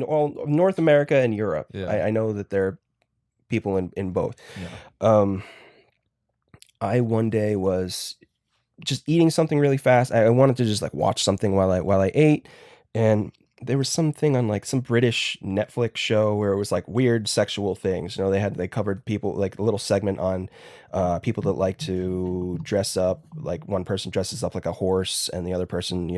all North America and Europe. Yeah. I know that there are people in both. Yeah. I one day was just eating something really fast. I wanted to just like watch something while I ate, and there was something on like some British Netflix show where it was like weird sexual things. They covered people, like a little segment on people that like to dress up. Like one person dresses up like a horse, and the other person,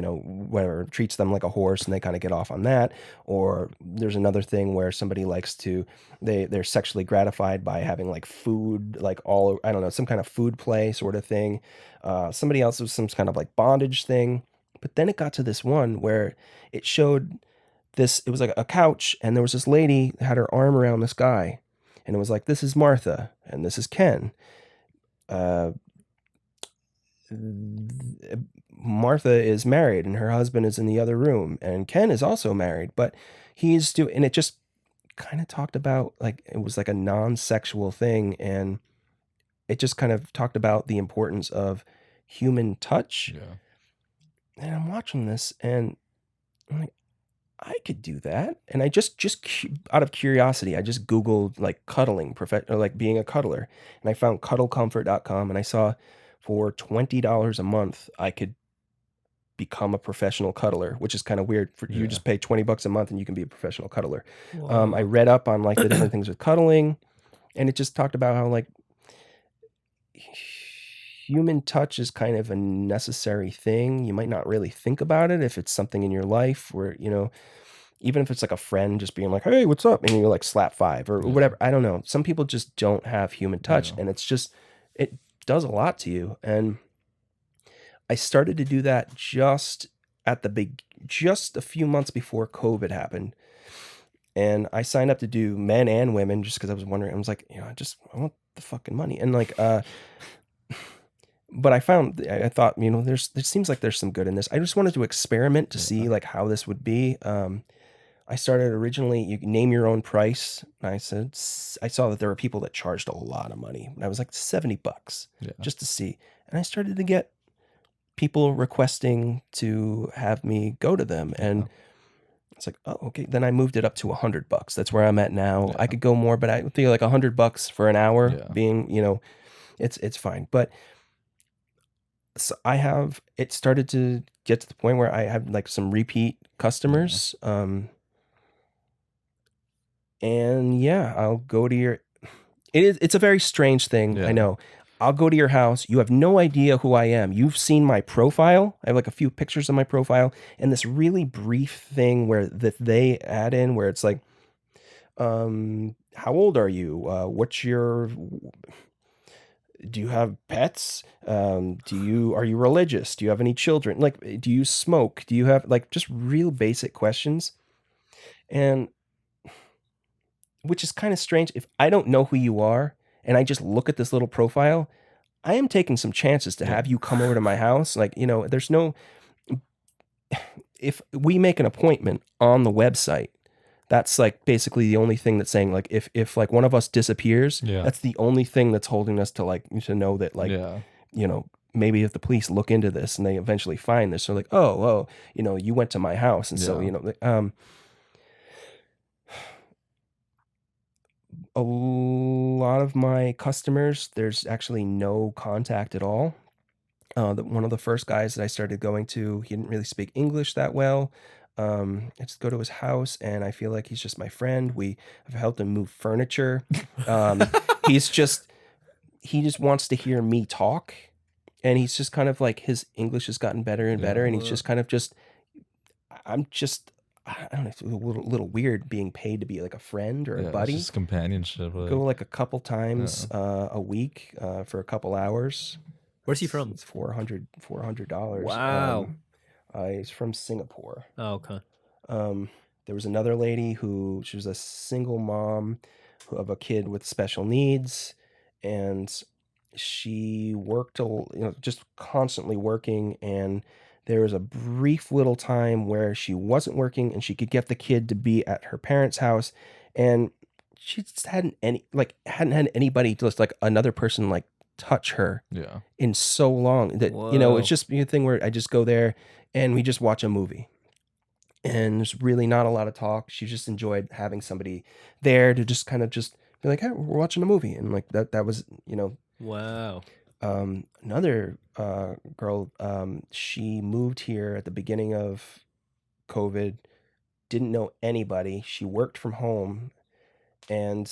whatever, treats them like a horse, and they kind of get off on that. Or there's another thing where somebody likes to, they're sexually gratified by having like food, like I don't know, some kind of food play sort of thing. Somebody else was some kind of like bondage thing. But then it got to this one where it showed this, it was like a couch, and there was this lady that had her arm around this guy, and it was like, this is Martha and this is Ken. Martha is married and her husband is in the other room, and Ken is also married, but and it just kind of talked about, like, it was like a non-sexual thing, and it just kind of talked about the importance of human touch. Yeah. And I'm watching this, and I'm like, I could do that. And I just out of curiosity, I just Googled like cuddling, or like being a cuddler, and I found cuddlecomfort.com, and I saw for $20 a month I could become a professional cuddler, which is kind of weird. You Yeah. just pay $20 a month and you can be a professional cuddler. I Whoa. read up on like the different things with cuddling, and it just talked about how like human touch is kind of a necessary thing. You might not really think about it if it's something in your life where, even if it's like a friend just being like, hey, what's up? And you like slap five or whatever. I don't know. Some people just don't have human touch, Yeah. and it does a lot to you. And I started to do that just a few months before COVID happened. And I signed up to do men and women just because I was wondering. I was like, I want the fucking money. And like, but I thought, there seems like there's some good in this. I just wanted to experiment to see like how this would be. I started originally, you can name your own price. And I saw that there were people that charged a lot of money. And I was like $70 just to see. And I started to get people requesting to have me go to them. And it's like, oh, okay. Then I moved it up to $100. That's where I'm at now. I could go more, but I feel like $100 for an hour being, it's fine. But so it started to get to the point where I have like some repeat customers. And I'll go to it's a very strange thing. I know. I'll go to your house. You have no idea who I am. You've seen my profile. I have like a few pictures of my profile and this really brief thing where that they add in where it's like, how old are you? Do you have pets? Are you religious? Do you have any children? Like, do you smoke? Do you have like just real basic questions? And which is kind of strange. If I don't know who you are and I just look at this little profile, I am taking some chances to have you come over to my house. Like, there's no, if we make an appointment on the website, that's like basically the only thing that's saying like, if like one of us disappears, that's the only thing that's holding us to like, to know that like, maybe if the police look into this and they eventually find this, they're like, oh, you went to my house. And so, a lot of my customers, there's actually no contact at all. One of the first guys that I started going to, he didn't really speak English that well. I just go to his house and I feel like he's just my friend. I've helped him move furniture. He just wants to hear me talk, and he's just kind of like, his English has gotten better and better. And he's just kind of I don't know, it's a little weird being paid to be like a friend or a buddy. It's just companionship. Go like a couple times a week for a couple hours. Where's he from? It's $400. Wow. He's from Singapore. Oh, okay. There was another lady she was a single mom of a kid with special needs, and she worked, just constantly working. And there was a brief little time where she wasn't working and she could get the kid to be at her parents' house, and she just hadn't had anybody, just like another person, like touch her in so long that it's just a thing where I just go there and we just watch a movie, and there's really not a lot of talk. She just enjoyed having somebody there to just kind of just be like, hey, we're watching a movie, and like that was Wow. Another girl, she moved here at the beginning of COVID, didn't know anybody. She worked from home, and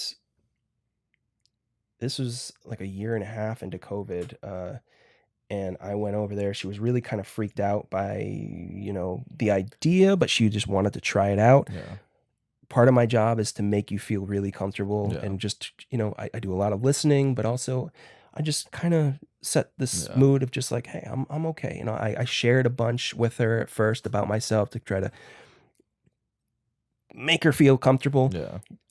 this was like a year and a half into COVID. And I went over there. She was really kind of freaked out by, the idea, but she just wanted to try it out. Part of my job is to make you feel really comfortable, and just, I do a lot of listening, but also I just kind of set this mood of just like, hey, I'm okay. I shared a bunch with her at first about myself to try to make her feel comfortable.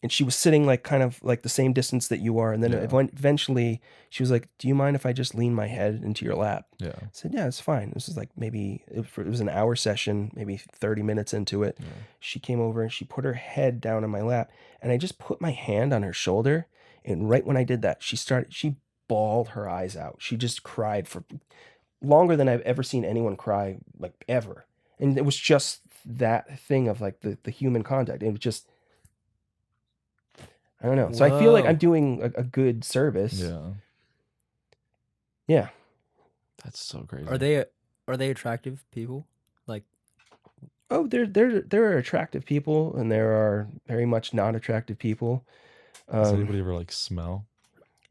And she was sitting like kind of like the same distance that you are. And then eventually she was like, do you mind if I just lean my head into your lap? I said, yeah, it's fine. This is like maybe it was an hour session, maybe 30 minutes into it. She came over and she put her head down on my lap, and I just put my hand on her shoulder. And right when I did that, she bawled her eyes out. She just cried for longer than I've ever seen anyone cry, like ever. And it was just that thing of like the human contact. It was just, I don't know. So I feel like I'm doing a good service. Yeah. That's so crazy. Are they attractive people? Like, oh, there are attractive people, and there are very much not attractive people. Does anybody ever like smell?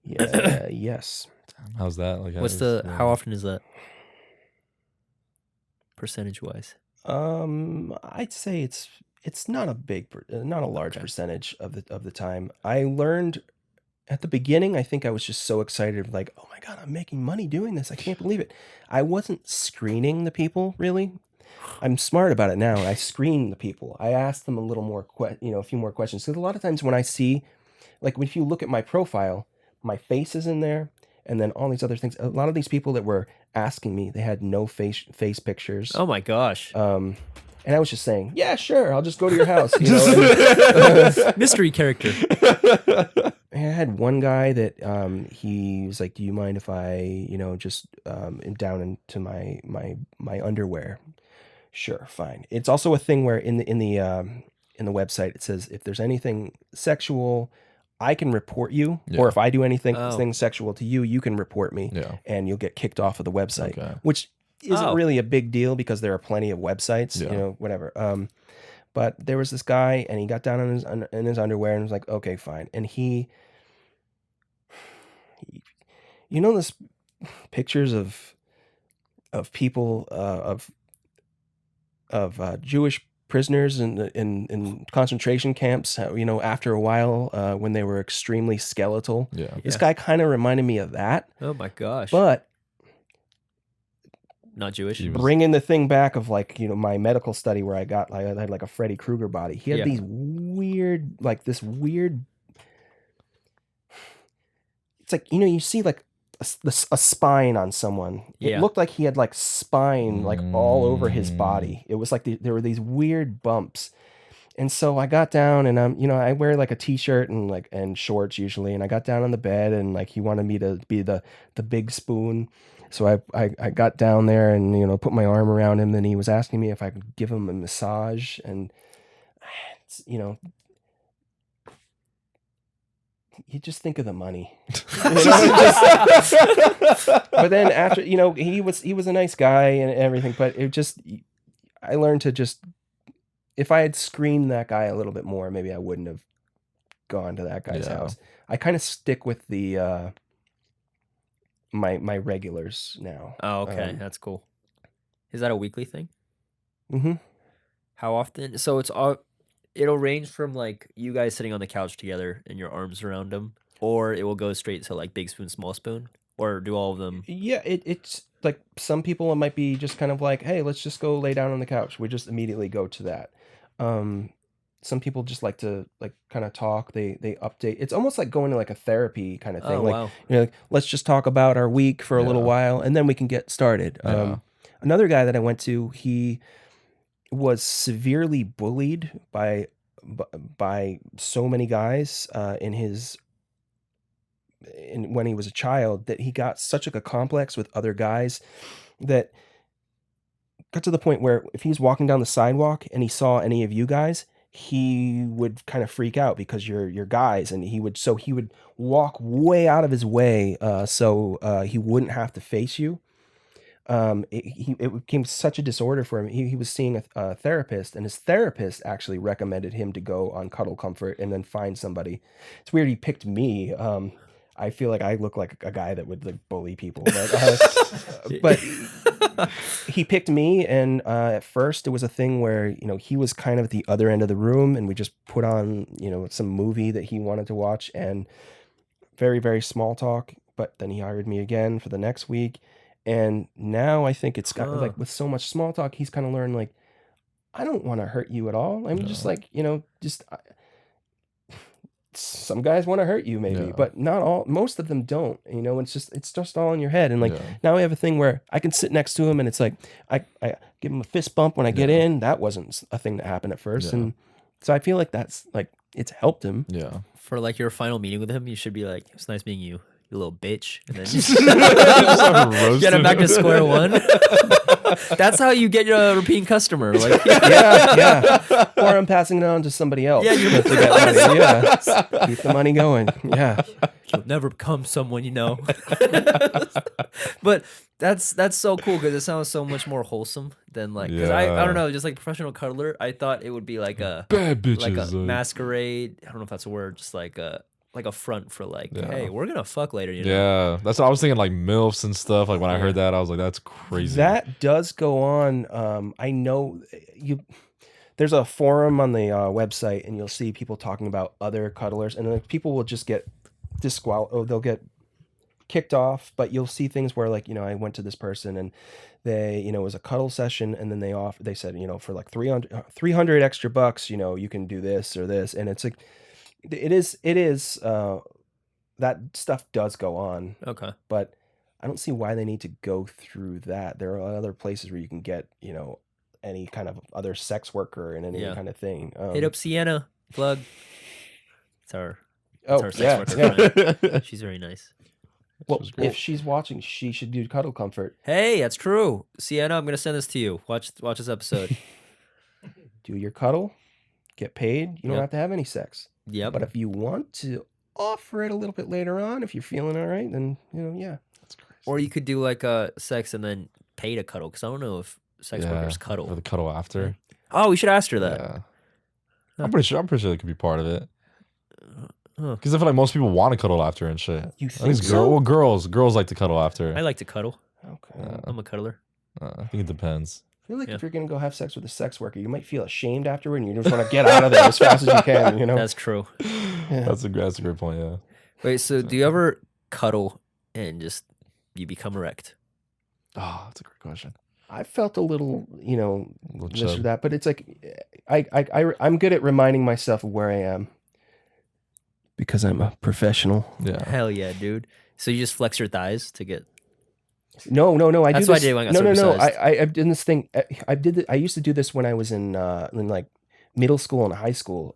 Yeah. Yes. How's that? Like, how often is that? Percentage wise? I'd say it's not a large percentage of the time. I learned at the beginning, I think I was just so excited, like, oh my God, I'm making money doing this. I can't believe it. I wasn't screening the people really. I'm smart about it now. And I screen the people. I ask them a little more, a few more questions. Because a lot of times when I see, like, if you look at my profile, my face is in there, and then all these other things. A lot of these people that were asking me, they had no face pictures. Oh my gosh. And I was just saying, yeah, sure, I'll just go to your house. You know? Mystery character. I had one guy that he was like, "Do you mind if I, just down into my underwear?" Sure, fine. It's also a thing where in the website it says if there's anything sexual, I can report you, or if I do anything sexual to you, you can report me, and you'll get kicked off of the website, which isn't really a big deal because there are plenty of websites, whatever. But there was this guy, and he got down in his underwear and was like, "Okay, fine." And he this pictures of people of Jewish prisoners in concentration camps, after a while, when they were extremely skeletal. This guy kind of reminded me of that. Oh my gosh. But not Jewish. Bringing the thing back of my medical study where I had like a Freddy Krueger body. He had these weird, this weird. It's like you see like a spine on someone. It looked like he had like spine all over his body. It was like there were these weird bumps. And so I got down and I wear like a t-shirt and shorts usually, and I got down on the bed and he wanted me to be the big spoon. So I got down there and put my arm around him, and he was asking me if I could give him a massage, and you just think of the money. But then after, he was a nice guy and everything, but I learned to just, if I had screened that guy a little bit more, maybe I wouldn't have gone to that guy's house. I kind of stick with the my regulars now. Oh, okay. That's cool. Is that a weekly thing? Mm-hmm. How often? So it'll range from you guys sitting on the couch together and your arms around them, or it will go straight to big spoon, small spoon, or do all of them? Yeah, it's like some people, it might be just kind of like, hey, let's just go lay down on the couch. We just immediately go to that. Some people just like to kind of talk. They update. It's almost like going to a therapy kind of thing. Oh, wow. Let's just talk about our week for a little while, and then we can get started. Another guy that I went to, he was severely bullied by so many guys when he was a child, that he got such a complex with other guys that got to the point where if he was walking down the sidewalk and he saw any of you guys, he would kind of freak out because you're guys, and he would walk way out of his way so he wouldn't have to face you. It became such a disorder for him. He was seeing a therapist, and his therapist actually recommended him to go on Cuddle Comfort and then find somebody. It's weird he picked me. I feel like I look like a guy that would bully people, but he picked me. And at first it was a thing where he was kind of at the other end of the room, and we just put on some movie that he wanted to watch, and very, very small talk. But then he hired me again for the next week. And now I think it's got with so much small talk, he's kind of learned I don't want to hurt you at all. I mean, some guys want to hurt you maybe, but not all. Most of them don't. It's just all in your head. And now I have a thing where I can sit next to him, and it's I give him a fist bump when I get in. That wasn't a thing that happened at first, and so I feel like that's it's helped him. Yeah. For your final meeting with him, you should be like, "It's nice meeting you, you little bitch," and then just get him back to square one. That's how you get your repeating customer. Yeah. Or I'm passing it on to somebody else. Yeah, to get money. Yeah, keep the money going. Yeah, you'll never become someone But that's so cool because it sounds so much more wholesome than because I don't know, just professional cuddler. I thought it would be a bad bitches, a masquerade. I don't know if that's a word. Just like a front for hey, we're gonna fuck later. Yeah, that's what I was thinking. MILFs and stuff. When I heard that, I was like, that's crazy. That does go on. I know there's a forum on the website, and you'll see people talking about other cuddlers, and people will just get they'll get kicked off, but you'll see things where like, I went to this person and they, it was a cuddle session, and then they said, for like 300 extra bucks, you can do this or this. And it's like, it is, that stuff does go on, Okay. but I don't see why they need to go through that. There are other places where you can get, any kind of other sex worker and any kind of thing. Hit up Sienna. Plug. It's our sex yeah, worker friend. She's very nice. Well, if she's watching, she should do Cuddle Comfort. Hey, that's true. Sienna, I'm gonna send this to you. Watch this episode. Do your cuddle, get paid. You don't have to have any sex. Yep. But if you want to offer it a little bit later on, if you're feeling all right, then yeah. That's crazy. Or you could do like sex and then pay to cuddle, because I don't know if sex workers cuddle. Or the cuddle after. Oh, we should ask her that. Yeah. I'm pretty sure that could be part of it. Because I feel like most people want to cuddle after and shit. You think so? Girls like to cuddle after. I like to cuddle. Okay. I'm a cuddler. I think it depends. I feel like if you're gonna go have sex with a sex worker, you might feel ashamed afterward, and you just want to get out of there as fast as you can. That's true. Yeah. That's a great point. Yeah. Wait, so do you ever cuddle and just you become erect? Oh, that's a great question. I felt a little, this or chub. that, but it's like I'm good at reminding myself of where I am because I'm a professional. Yeah. Hell yeah, dude. So you just flex your thighs to get. No. That's what I did when I got circumcised. I've done this thing. I used to do this when I was in like middle school and high school.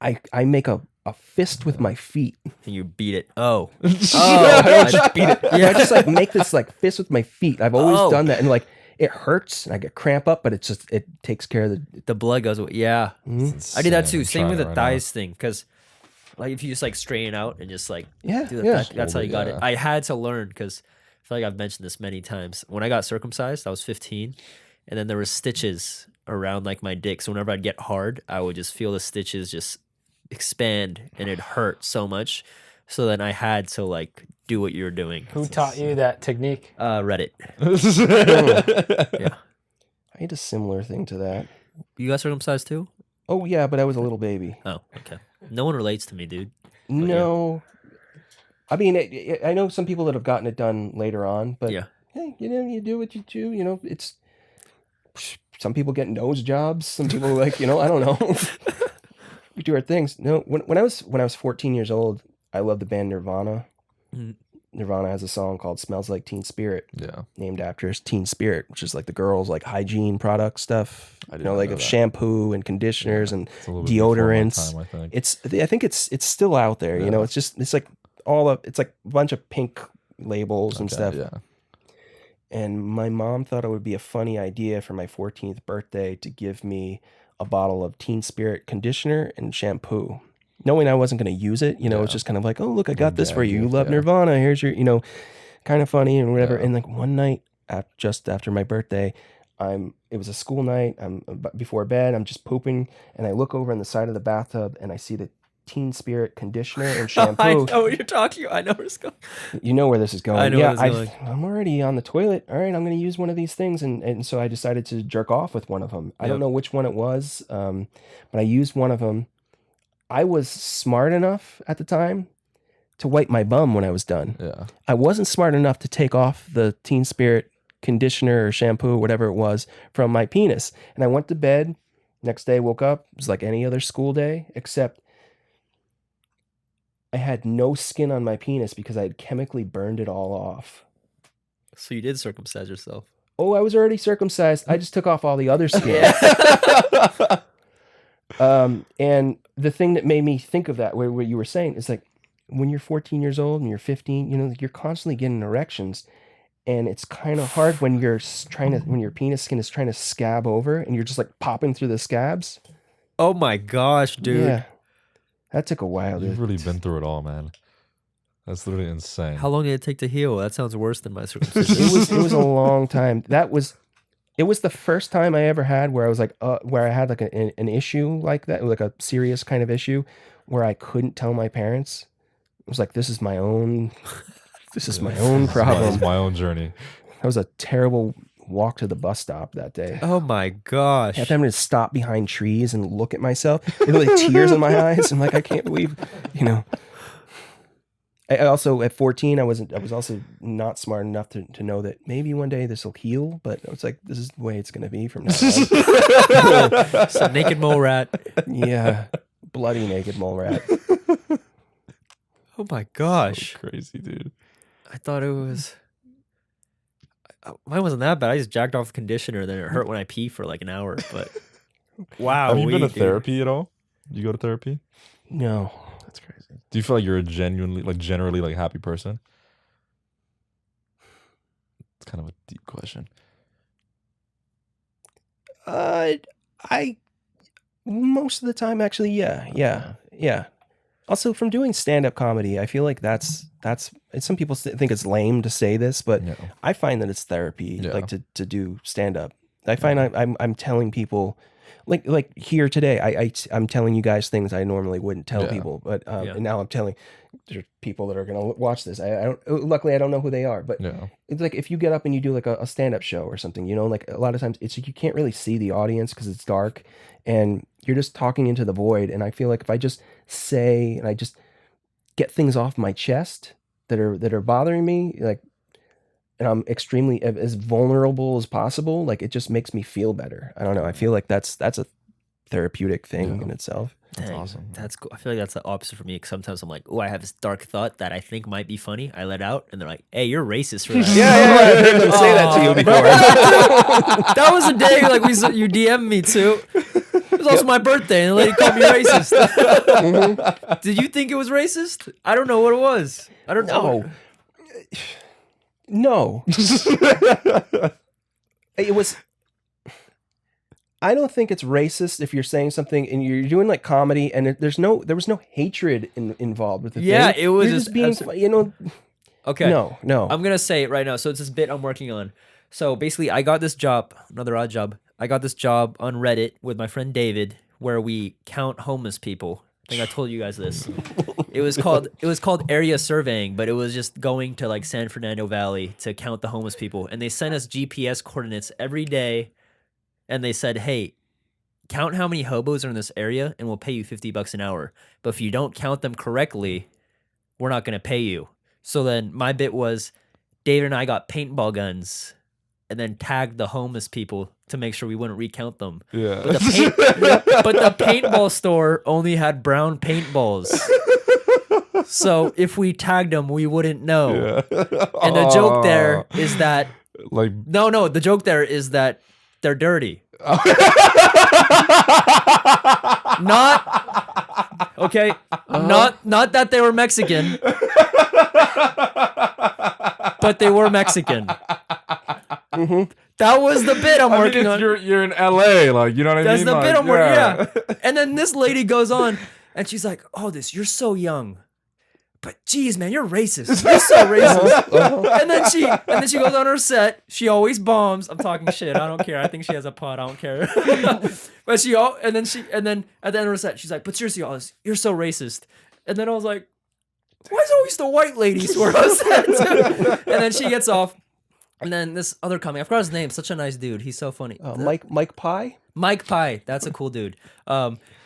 I make a fist with my feet. And you beat it. Oh. I don't just beat it. Yeah, I just like make this like fist with my feet. I've always done that, and like it hurts, and I get cramp up, but it takes care of the blood goes away. Yeah. It's I did that insane. too. I'm Same trying with it the right thighs thing, because like if you just like straighten out and just like Yeah, do the yeah. back, that's how you got it. Yeah. I had to learn because I feel like I've mentioned this many times. When I got circumcised, I was 15, and then there was stitches around like my dick. So whenever I'd get hard, I would just feel the stitches just expand, and it hurt so much. So then I had to like do what you were doing. Who taught you that technique? Reddit. Yeah. I had a similar thing to that. You got circumcised too? Oh yeah, but I was a little baby. Oh, okay. No one relates to me, dude. No, I mean I know some people that have gotten it done later on, but Yeah. hey, you do what you do. It's some people get nose jobs. Some people like I don't know. We do our things. No, when I was 14 years old, I loved the band Nirvana. Mhm. Nirvana has a song called "Smells Like Teen Spirit," Yeah. named after Teen Spirit, which is like the girls' like hygiene product stuff. I did not Like know of that. shampoo and conditioners and It's a little bit before my deodorants. time, I think. I think it's still out there. Yeah. It's like it's like a bunch of pink labels and Okay, stuff. Yeah. And my mom thought it would be a funny idea for my 14th birthday to give me a bottle of Teen Spirit conditioner and shampoo, knowing I wasn't going to use it. It's just kind of like, oh, look, I got this for you. You love Nirvana. Here's your, kind of funny and whatever. Yeah. And like one night, just after my birthday, it was a school night. I'm before bed. I'm just pooping, and I look over in the side of the bathtub, and I see the Teen Spirit conditioner and shampoo. I know what you're talking about. I know where it's going. You know where this is going. I know where it's going. I'm already on the toilet. All right, I'm going to use one of these things. And so I decided to jerk off with one of them. I don't know which one it was, but I used one of them. I was smart enough at the time to wipe my bum when I was done. Yeah. I wasn't smart enough to take off the Teen Spirit conditioner or shampoo, whatever it was, from my penis. And I went to bed. Next day, woke up. It was like any other school day, except I had no skin on my penis because I had chemically burned it all off. So you did circumcise yourself. Oh, I was already circumcised. I just took off all the other skin. And the thing that made me think of that, what you were saying, is like when you're 14 years old and you're 15, you're constantly getting erections. And it's kind of hard when when your penis skin is trying to scab over and you're just like popping through the scabs. Oh my gosh, dude. Yeah. That took a while, dude. You've really been through it all, man. That's literally insane. How long did it take to heal? That sounds worse than my circumcision. It was a long time. It was the first time I ever had where I was like, where I had like an issue like that, like a serious kind of issue where I couldn't tell my parents. It was like, this is my own problem. It's my own journey. That was a terrible walk to the bus stop that day. Oh my gosh. I had time to stop behind trees and look at myself. There were like tears in my eyes. I'm like, I can't believe, I also at 14, I was also not smart enough to know that maybe one day this will heal. But I was like, this is the way it's going to be from now on. Some naked mole rat. Yeah, bloody naked mole rat. Oh my gosh. So crazy, dude. I thought it was. Mine wasn't that bad. I just jacked off the conditioner, then it hurt when I pee for like an hour. But wow. Have you been to dude. therapy at all? You go to therapy? No. That's crazy. Do you feel like you're a generally like happy person? It's kind of a deep question. I most of the time actually, yeah. Also, from doing stand-up comedy, I feel like that's some people think it's lame to say this, but Yeah. I find that it's therapy, Yeah. like to do stand-up. I find I'm telling people, like here today, I'm telling you guys things I normally wouldn't tell Yeah. people, but and now I'm telling there's people that are gonna watch this. I don't. Luckily, I don't know who they are, but Yeah. it's like if you get up and you do like a stand-up show or something, like a lot of times it's like you can't really see the audience because it's dark and you're just talking into the void. And I feel like if I just say and I just get things off my chest that are bothering me, like, and I'm extremely as vulnerable as possible, like it just makes me feel better. I don't know. I feel like that's a therapeutic thing in itself. That's Dang, awesome. That's cool. I feel like that's the opposite for me. Cause sometimes I'm like, oh, I have this dark thought that I think might be funny. I let out, and they're like, "Hey, you're racist for that." I've heard them say that to you before. That was a day like you DM'd me too. It was also my birthday, and the lady called me racist. Did you think it was racist? I don't know what it was. I don't know. No. It was. I don't think it's racist if you're saying something and you're doing like comedy and there was no hatred involved with the Yeah, thing. it was You're just being, Okay. No. I'm gonna say it right now. So it's this bit I'm working on. So basically, I got this job, another odd job. I got this job on Reddit with my friend David, where we count homeless people. I think I told you guys this. It was called area surveying, but it was just going to like San Fernando Valley to count the homeless people, and they sent us GPS coordinates every day, and they said, "Hey, count how many hobos are in this area, and we'll pay you $50 an hour. But if you don't count them correctly, we're not gonna pay you." So then my bit was, David and I got paintball guns, and then tagged the homeless people to make sure we wouldn't recount them. Yeah. But the paintball store only had brown paintballs. So if we tagged them, we wouldn't know. Yeah. And the joke there is that like no, the joke there is that they're dirty. Not okay. Not that they were Mexican, but they were Mexican. That was the bit I'm working on. You're in LA, like, you know what I That's mean? the Like, bit I'm working. Yeah. And then this lady goes on, and she's like, "Aldus, you're so young, but geez, man, you're racist. You're so racist." And then she goes on her set. She always bombs. I'm talking shit. I don't care. I think she has a pod. I don't care. But and then at the end of her set, she's like, "But seriously, Aldus, you're so racist." And then I was like, "Why is always the white ladies who are on set?" And then she gets off. And then this other comic, I forgot his name. Such a nice dude. He's so funny. Mike Pye? Mike Pye. That's a cool dude.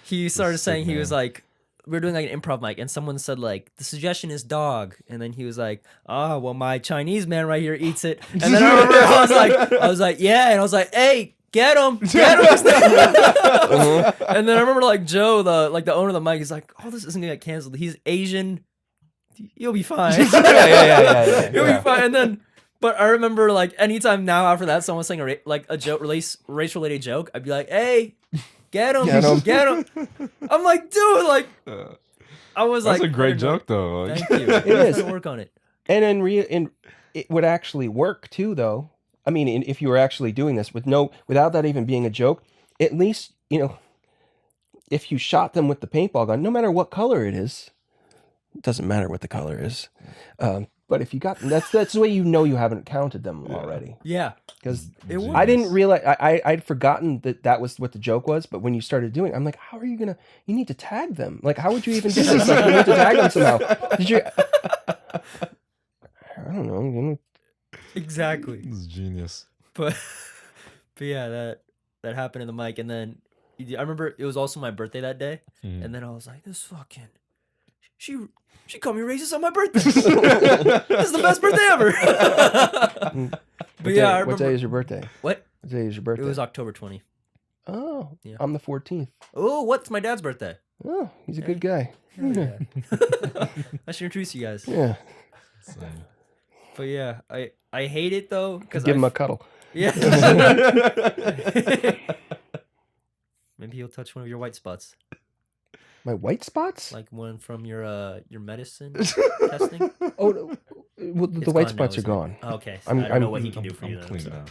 He started saying, he was like, we were doing like an improv mic, and someone said like, the suggestion is dog. And then he was like, oh, well, my Chinese man right here eats it. And then I remember I was like, yeah. And I was like, hey, get him. And then I remember like Joe, the owner of the mic, he's like, oh, this isn't gonna get canceled. He's Asian. You'll be fine. Yeah. You'll be fine. But I remember, like, anytime now after that, someone's saying a joke, race-related joke, I'd be like, "Hey, get him!" I'm like, dude, like, I was That's like, a great joke, though. Like, Thank you. It is. Work on it. And it would actually work too, though. I mean, if you were actually doing this without that even being a joke, at least, if you shot them with the paintball gun, no matter what color it is, it doesn't matter what the color is. But if you got them, that's the way you haven't counted them already. Yeah. Because It works. I didn't realize, I'd forgotten that was what the joke was, but when you started doing it, I'm like, how are you you need to tag them. Like, how would you even do this? Like, you need to tag them somehow. Did you? I don't know. Exactly. this is genius. But yeah, that happened in the mic. And then I remember it was also my birthday that day. And then I was like, she called me racist on my birthday. This is the best birthday ever. But yeah, I remember. What day is your birthday? What? What day is your birthday? It was October 20. Oh, Yeah. I'm the 14th. Oh, what's my dad's birthday? Oh, he's a good guy. Yeah. I should introduce you guys. Yeah. But yeah, I hate it though because Give him a cuddle. Yeah. Maybe he'll touch one of your white spots, My white spots? like one from your medicine testing. Oh, no. Well, the It's white gone now, spots are isn't it? gone. Oh, okay, so I'm- I don't know I'm- what he can do for you. I'm Then, clean so. now.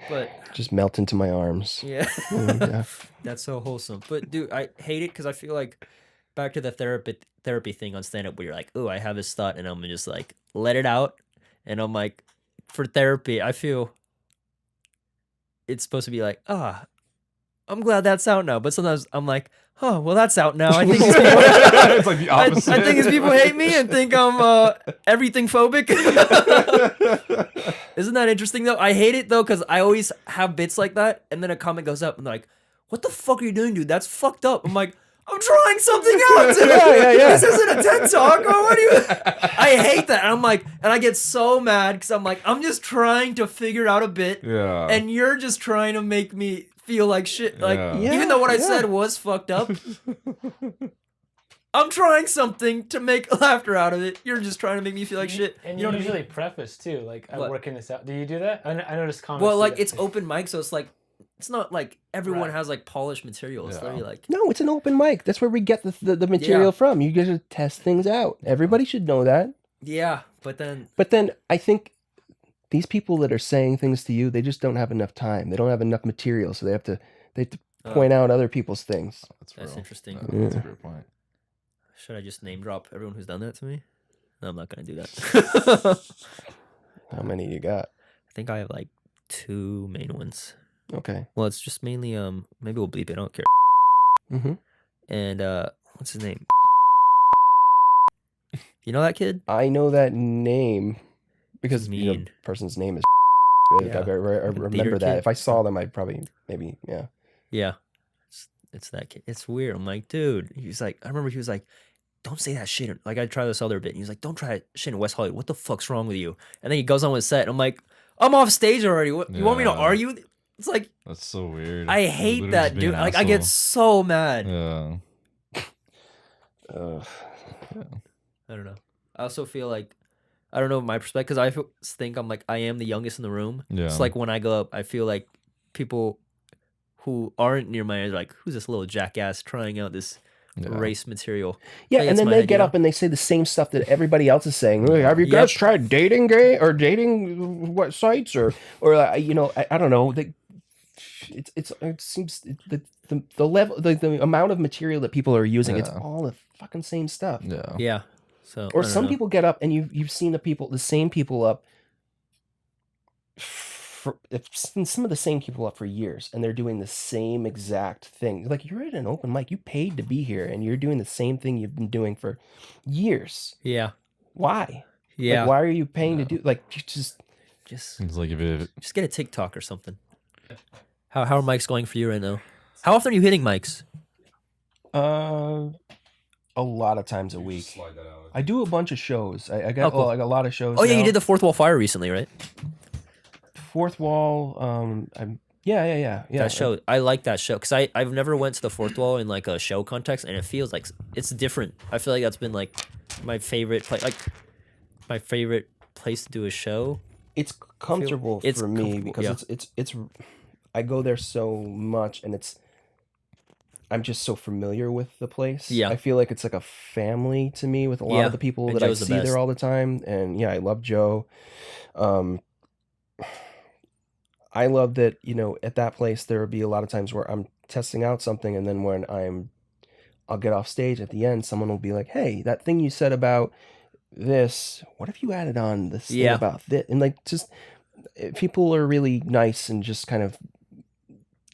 But Just melt into my arms. yeah, Yeah. that's so wholesome. But dude, I hate it because I feel like back to the therapy thing on stand up where you're like, oh, I have this thought and I'm just like let it out, and I'm like, for therapy, I feel it's supposed to be like, I'm glad that's out now. But sometimes I'm like, oh, well, that's out now. I think these people, It's like the opposite. I think these people hate me and think I'm everything phobic. Isn't that interesting though? I hate it though because I always have bits like that, and then a comment goes up and they're like, "What the fuck are you doing, dude? That's fucked up." I'm like, I'm trying something out. Yeah. This isn't a TED talk. Oh, what do you? I hate that. And I'm like, and I get so mad because I'm like, I'm just trying to figure out a bit, Yeah. and you're just trying to make me feel like shit. Like, Yeah. even though what I Yeah. said was fucked up, I'm trying something to make laughter out of it. You're just trying to make me feel like shit. And You know you what I mean? usually preface too, like I'm What? working this out. Do you do that? I noticed comments. Well, do like that. it's open mic, so it's like it's not like everyone Right. has like polished material. It's Yeah. literally like No, it's an open mic. That's where we get the material Yeah. from. You get to test things out. Everybody should know that. yeah, but then But then I think these people that are saying things to you, they just don't have enough time. They don't have enough material, so they have to point out other people's things. that's real. interesting. Yeah, that's a great point. Should I just name drop everyone who's done that to me? No, I'm not gonna do that. How many you got? I think I have like 2 main ones. Okay. Well, it's just mainly maybe we'll bleep it. I don't care. Mm-hmm. And what's his name? You know that kid? I know that name because you know, Mean. person's name is. Yeah. I Like a remember theater that. kid? If I saw them, I'd probably maybe yeah. Yeah, it's that kid. It's weird. I'm like, dude. He's like, I remember he was like, don't say that shit. Like I tried this other bit. And he was like, don't try that shit in West Hollywood. What the fuck's wrong with you? And then he goes on with set. And I'm like, I'm off stage already. What, you want me to Yeah. argue? It's like That's so weird. I You're hate literally that, just being dude. an Like I get asshole. so mad. Yeah. I don't know. I also feel like I don't know my perspective because think I'm like I am the youngest in the room. Yeah. It's like when I go up, I feel like people who aren't near my age are like, who's this little jackass trying out this Yeah. race material? Yeah, Like, and it's then my they idea. get up and they say the same stuff that everybody else is saying. Like, have you Yep. guys tried dating what sites or you know I don't know. It seems the level the amount of material that people are using. It's Yeah. all the fucking same stuff. Yeah. Yeah. So Or I don't some know. people get up and you've seen the same people up. I've seen some of the same people up for years, and they're doing the same exact thing. Like you're at an open mic, you paid to be here, and you're doing the same thing you've been doing for years. Yeah. Why? Yeah. Like, why are you paying to do? Like, you just Just It's like if it, get a TikTok or something. How are mics going for you right now? How often are you hitting mics? a lot of times a week. I do a bunch of shows. I got Oh, cool. I got a lot of shows. Oh yeah, you now. did the Fourth Wall Fire recently, right? Fourth Wall. Yeah. That show, I like that show because I've never went to the Fourth Wall in like a show context, and it feels like it's different. I feel like that's been like my favorite place to do a show. It's comfortable it's for me comfortable, because yeah. it's I go there so much and I'm just so familiar with the place. Yeah. I feel like it's like a family to me with a lot Yeah, of the people and that I Joe's the see best. there all the time. And yeah, I love Joe. I love that, you know, at that place there would be a lot of times where I'm testing out something, and then when I'll get off stage at the end, someone will be like, "Hey, that thing you said about this, what if you added on this thing Yeah. about this?" And like just people are really nice and just kind of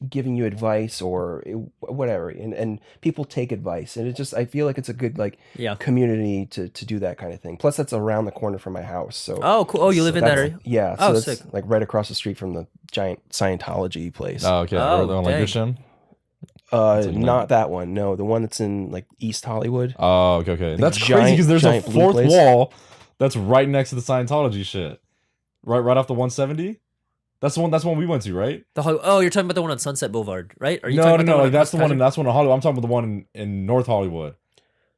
giving you advice or whatever, and people take advice, and it just I feel like it's a good like Yeah. community to do that kind of thing. Plus that's around the corner from my house, so Oh, cool. Oh, you live in that that's- area? Yeah, Oh, so that's sick. like right across the street from the giant Scientology place. oh, okay. Oh, Or the one like dang. your shim? like Not that one. No, the one that's in like East Hollywood. Oh, okay. That's crazy giant- because there's a giant blue fourth place. wall that's right next to the Scientology shit. Right off the 170. That's the one we went to, right? Oh, you're talking about the one on Sunset Boulevard, right? Are you No, talking about the one like on that's the one. Kaiser? That's one in Hollywood. I'm talking about the one in North Hollywood.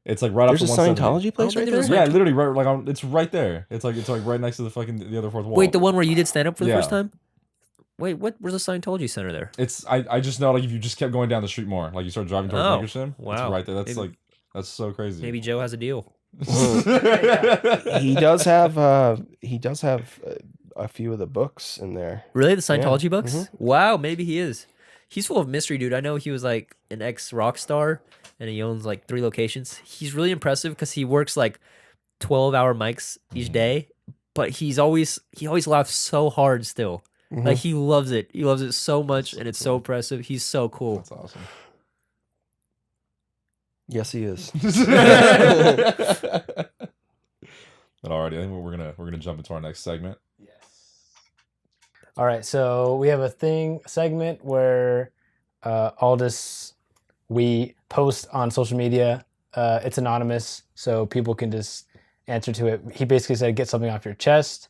It's like right There's a off the 170. Scientology place think right there's there. a Yeah, literally right. It's right there. It's like right next to the other fourth wall. Wait, the one where you did stand up for the Yeah. first time? Wait, where's the Scientology center there? It's I just know like if you just kept going down the street more, like you start driving towards Oh, Nickerson, wow. it's right there. That's Maybe- like that's so crazy. Maybe Joe has a deal. He does have a few of the books in there. Really, the Scientology Yeah. books? Wow, maybe he is. He's full of mystery, dude. I know he was like an ex rock star, and he owns like 3 locations. He's really impressive because he works like 12-hour mics each day, but he always laughs so hard still. Like he loves it. He loves it so much, and it's so impressive. He's so cool. That's awesome. Yes, he is. But alrighty, I think we're gonna jump into our next segment. All right, so we have a segment where Aldus, we post on social media. It's anonymous, so people can just answer to it. He basically said, "Get something off your chest,"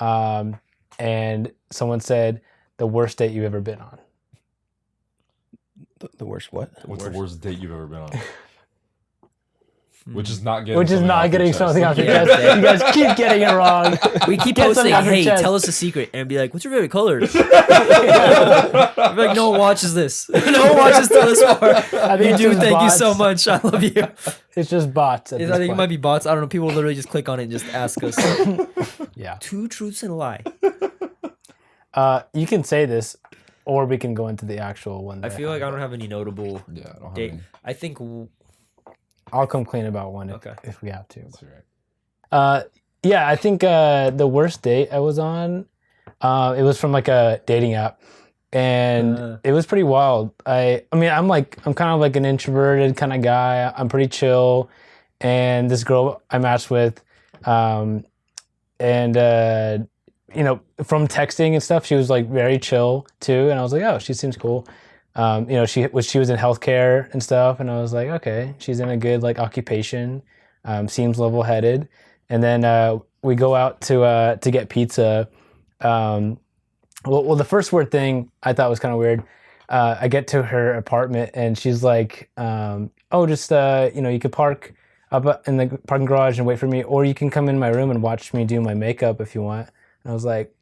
and someone said, "The worst date you've ever been on." The worst what? What's the worst date you've ever been on? Which is not getting. Which is something not off your getting chest. something off your Yeah. chest. You guys keep getting it wrong. We keep Get posting, something off your hey, chest. tell us a secret, and be like, what's your favorite color? I'm like, no one watches this. No one watches till this far. I think You it's do. just Thank you bots. so much. I love you. It's just bots. At I this think it point. might be bots. I don't know. People literally just click on it and just ask us. Yeah. 2 truths and a lie. You can say this, or we can go into the actual one. I that feel like I have. don't have any notable Yeah, I don't have date. any. I think. I'll come clean about one Okay. if we have to. That's right. Yeah, I think the worst date I was on, it was from like a dating app, and it was pretty wild. I mean, I'm kind of like an introverted kind of guy. I'm pretty chill, and this girl I matched with, and you know, from texting and stuff, she was like very chill too, and I was like, oh, she seems cool. You know, she was in healthcare and stuff, and I was like, okay, she's in a good like occupation, seems level-headed. And then we go out to get pizza. Well, the first weird thing I thought was kind of weird. I get to her apartment, and she's like, oh, just you know, you could park up in the parking garage and wait for me, or you can come in my room and watch me do my makeup if you want. And I was like,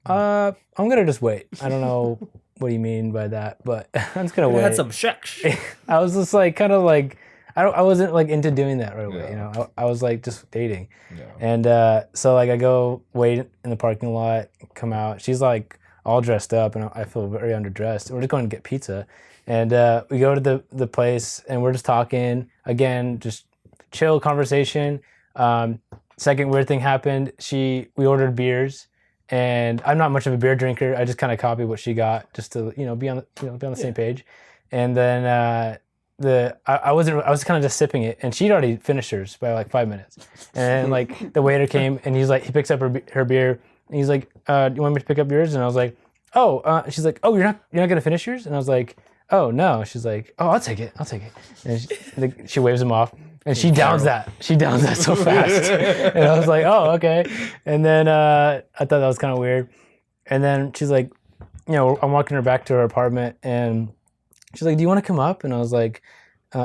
I'm gonna just wait. I don't know what do you mean by that, but I'm just gonna I wait. had some sex. I was just like kind of like I wasn't like into doing that right away. Yeah. You know, I was like just dating, Yeah. and so like I go wait in the parking lot, come out. She's like all dressed up, and I feel very underdressed. We're just going to get pizza, and we go to the place, and we're just talking again, just chill conversation. Second weird thing happened. We ordered beers. And I'm not much of a beer drinker. I just kind of copied what she got, just to be on the same page. And then I was kind of just sipping it, and she'd already finished hers by like 5 minutes. And like the waiter came, and he's like, he picks up her beer, and he's like, "Do you want me to pick up yours?" And I was like, "Oh." She's like, "Oh, you're not gonna finish yours?" And I was like, "Oh no." She's like, "Oh, I'll take it." And she waves him off. And she downs that. She downs that so fast. And I was like, oh, okay. And then I thought that was kind of weird. And then she's like, you know, I'm walking her back to her apartment, and she's like, do you want to come up? And I was like,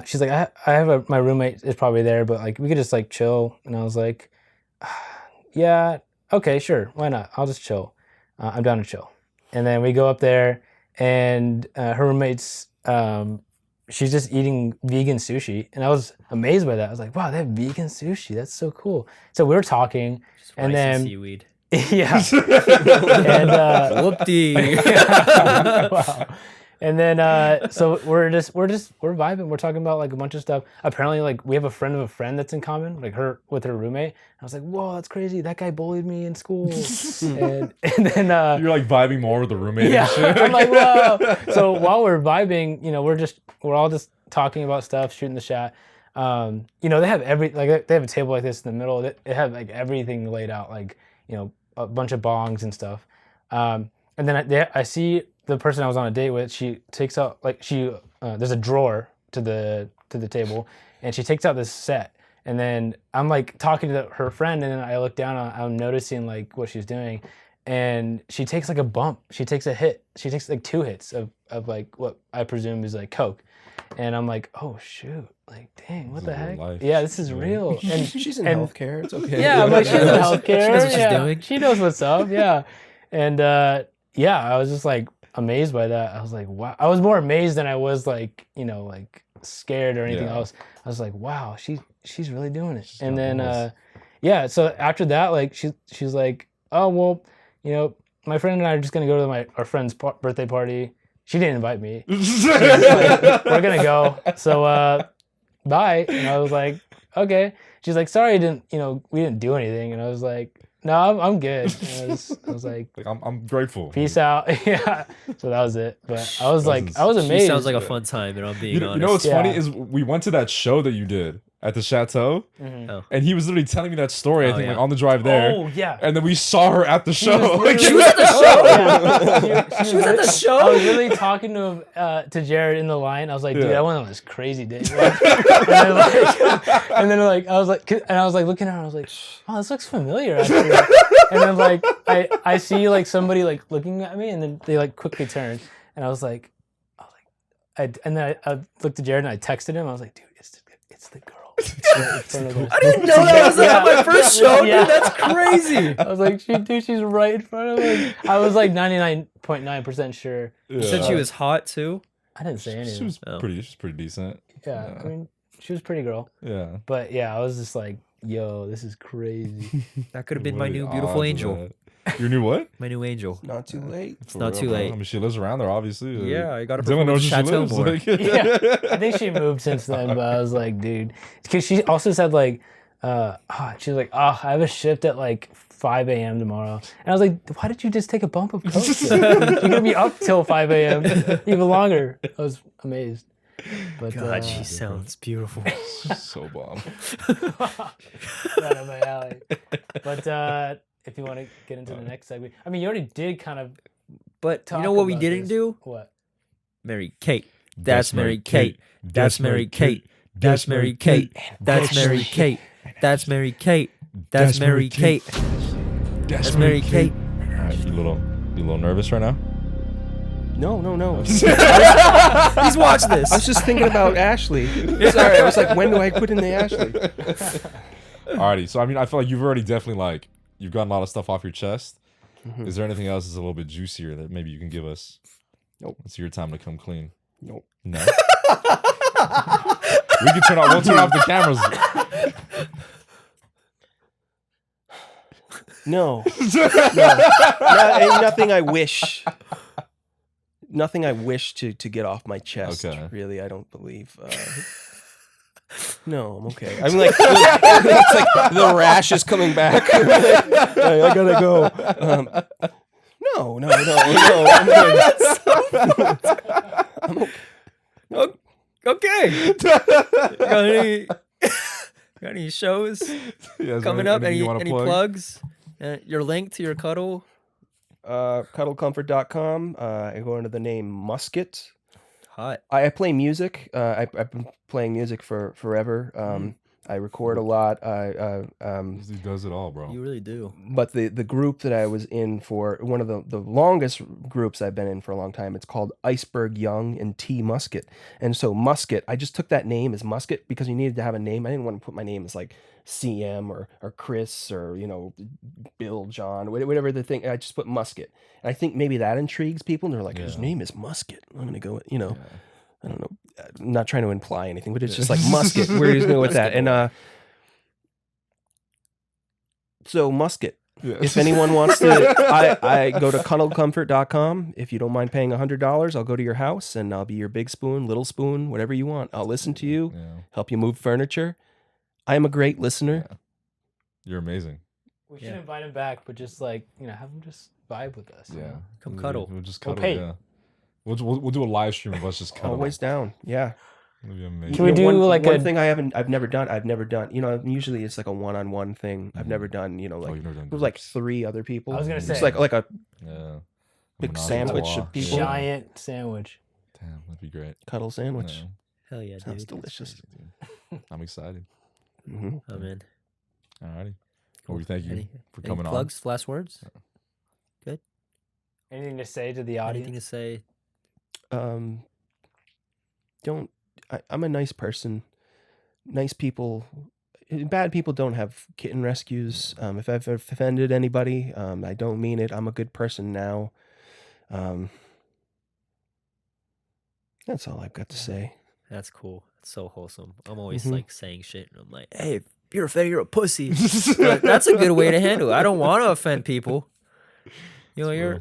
she's like, I have my roommate is probably there, but like we could just like chill. And I was like, yeah, okay, sure. Why not? I'll just chill. I'm down to chill. And then we go up there, and her roommate's, she's just eating vegan sushi, and I was amazed by that. I was like, wow, they have vegan sushi. That's so cool. So we were talking, and Rice then seaweed. yeah, and Whoop-dee. wow. And then so we're vibing. We're talking about like a bunch of stuff. Apparently, like we have a friend of a friend that's in common, like her with her roommate. I was like, whoa, that's crazy. That guy bullied me in school. and then You're like vibing more with the roommate. yeah, And shit. I'm like, whoa. So while we're vibing, you know, we're all just talking about stuff, shooting the shot. You know, they have they have a table like this in the middle. They have like everything laid out, like, you know, a bunch of bongs and stuff. And then I see the person I was on a date with, she takes out like there's a drawer to the table, and she takes out this set, and then I'm like talking to her friend, and then I look down, I'm noticing like what she's doing, and she takes like a bump. She takes a hit. She takes like 2 hits of like what I presume is like coke, and I'm like, oh shoot, like dang, what the heck? life. Yeah, this is real. And She's in healthcare. It's okay. yeah, I'm like, she's in healthcare. She knows what she's yeah. doing. She knows what's up. Yeah. And yeah, I was just like amazed by that. I was like, wow. I was more amazed than I was like, like scared or anything else. I was like, wow, she's really doing it. And then yeah, so after that, like she's like, oh well, my friend and I are just gonna go to our friend's birthday party. She didn't invite me. She was like, we're gonna go. So bye. And I was like, okay. She's like, sorry, we didn't do anything. And I was like, no, I'm good. And I was like, I'm grateful. peace out. Yeah. So that was it. But I was like, I was amazed. She sounds like a fun time, and I'm being honest. You know what's Yeah. funny is we went to that show that you did at the chateau, Mhm. and he was literally telling me that story. I think yeah. like on the drive there. Oh yeah. And then we saw her at the show. was She was at the show. Yeah. She was at the show. I was really talking to him, to Jared in the line. I was like, dude, Yeah. I went on this crazy date. and then I was like looking at her. I was like, oh, this looks familiar. Actually. And then like I see like somebody like looking at me, and then they like quickly turn, and I was like, and then I looked at Jared and I texted him. I was like, dude, it's the girl. I didn't know that was at my first show, Yeah. dude. That's crazy. I was like, she's right in front of me. I was like 99.9% sure. You said she was hot too. I didn't say She anything. was Oh. pretty decent. Yeah, I mean, she was a pretty girl. Yeah. But yeah, I was just like, yo, this is crazy. That could have been my What are new the beautiful odds of angel. that? Your new what? My new angel. Not too late. It's not too late. I mean, she lives around there, obviously. Yeah, I got to Dylan perform knows at where she Chateau lives. more. Yeah, I think she moved since then, but I was like, dude, because she also said like, she was like, oh, I have a shift at like 5 a.m. tomorrow, and I was like, why did you just take a bump of coke? You're gonna be up till 5 a.m. even longer. I was amazed. But God, she sounds beautiful. So bomb. right up my alley. But if you want to get into the next segment, I mean, you already did kind of. But Talk you know what we about didn't this. do? What? Mary Kate. That's Mary Kate. That's Mary Kate. That's Mary Kate. That's Mary Kate. That's Mary Kate. That's Mary Kate. That's Mary Kate. All right, you a little nervous right now? No. He's watched this. I was just thinking about Ashley. Sorry, I was like, when do I put in the Ashley? Alrighty, so I mean, I feel like you've already definitely you've gotten a lot of stuff off your chest. Mm-hmm. Is there anything else that's a little bit juicier that maybe you can give us? Nope. It's your time to come clean. Nope. No. We'll turn off the cameras. No. Nothing I wish. Nothing I wish to get off my chest. Okay. Really, I don't believe. No, I'm okay. I mean, like, it's like the rash is coming back. I gotta go. No. I'm okay. Okay. Got any shows Yeah, is there coming up? anything you Any wanna plug? plugs? Your link to your cuddle? Cuddlecomfort.com. I go under the name Musket. Hot. I play music. I've been playing music for forever. I record a lot. He does it all, bro. You really do. But the group that I was in for one of the longest groups I've been in for a long time, it's called Iceberg Young and T Musket. And so Musket, I just took that name as Musket because you needed to have a name. I didn't want to put my name as like CM or Chris or Bill, John, whatever the thing. I just put Musket. And I think maybe that intrigues people. And they're like, his name is Musket. I'm gonna go with, I don't know. I'm not trying to imply anything, but it's just like Musket. We're just going with that. And so Musket. Yeah. If anyone wants to, I go to cuddlecomfort.com. If you don't mind paying $100, I'll go to your house and I'll be your big spoon, little spoon, whatever you want. I'll listen to you, help you move furniture. I am a great listener. Yeah. You're amazing. We should invite him back, but just have him just vibe with us. Yeah. Come cuddle. We'll just We'll cuddle. pay. Yeah. We'll do a live stream of us just cuddle. Always down. Yeah. That'd be amazing. Can we do one a thing I've never done, usually it's like a one-on-one thing. I've never done, you've never done it was like 3 other people. I was gonna It's say. like a, Yeah. Big Menage a sandwich trois. of people. Giant sandwich. Damn, that'd be great. Cuddle sandwich. Yeah. Hell yeah, Sounds dude. delicious. I'm excited. Hmm. I'm in. Alrighty. Well, we thank you Any- for any coming on. plugs, last words? Anything to say to the Anything to audience? say? Don't. I'm a nice person. Nice people. Bad people don't have kitten rescues. If I've offended anybody, I don't mean it. I'm a good person now. That's all I've got to say. That's cool. It's so wholesome. I'm always Mhm. like saying shit, and I'm like, "Hey, if you're offended, you're a pussy." But that's a good way to handle it. I don't want to offend people. You know, It's you real.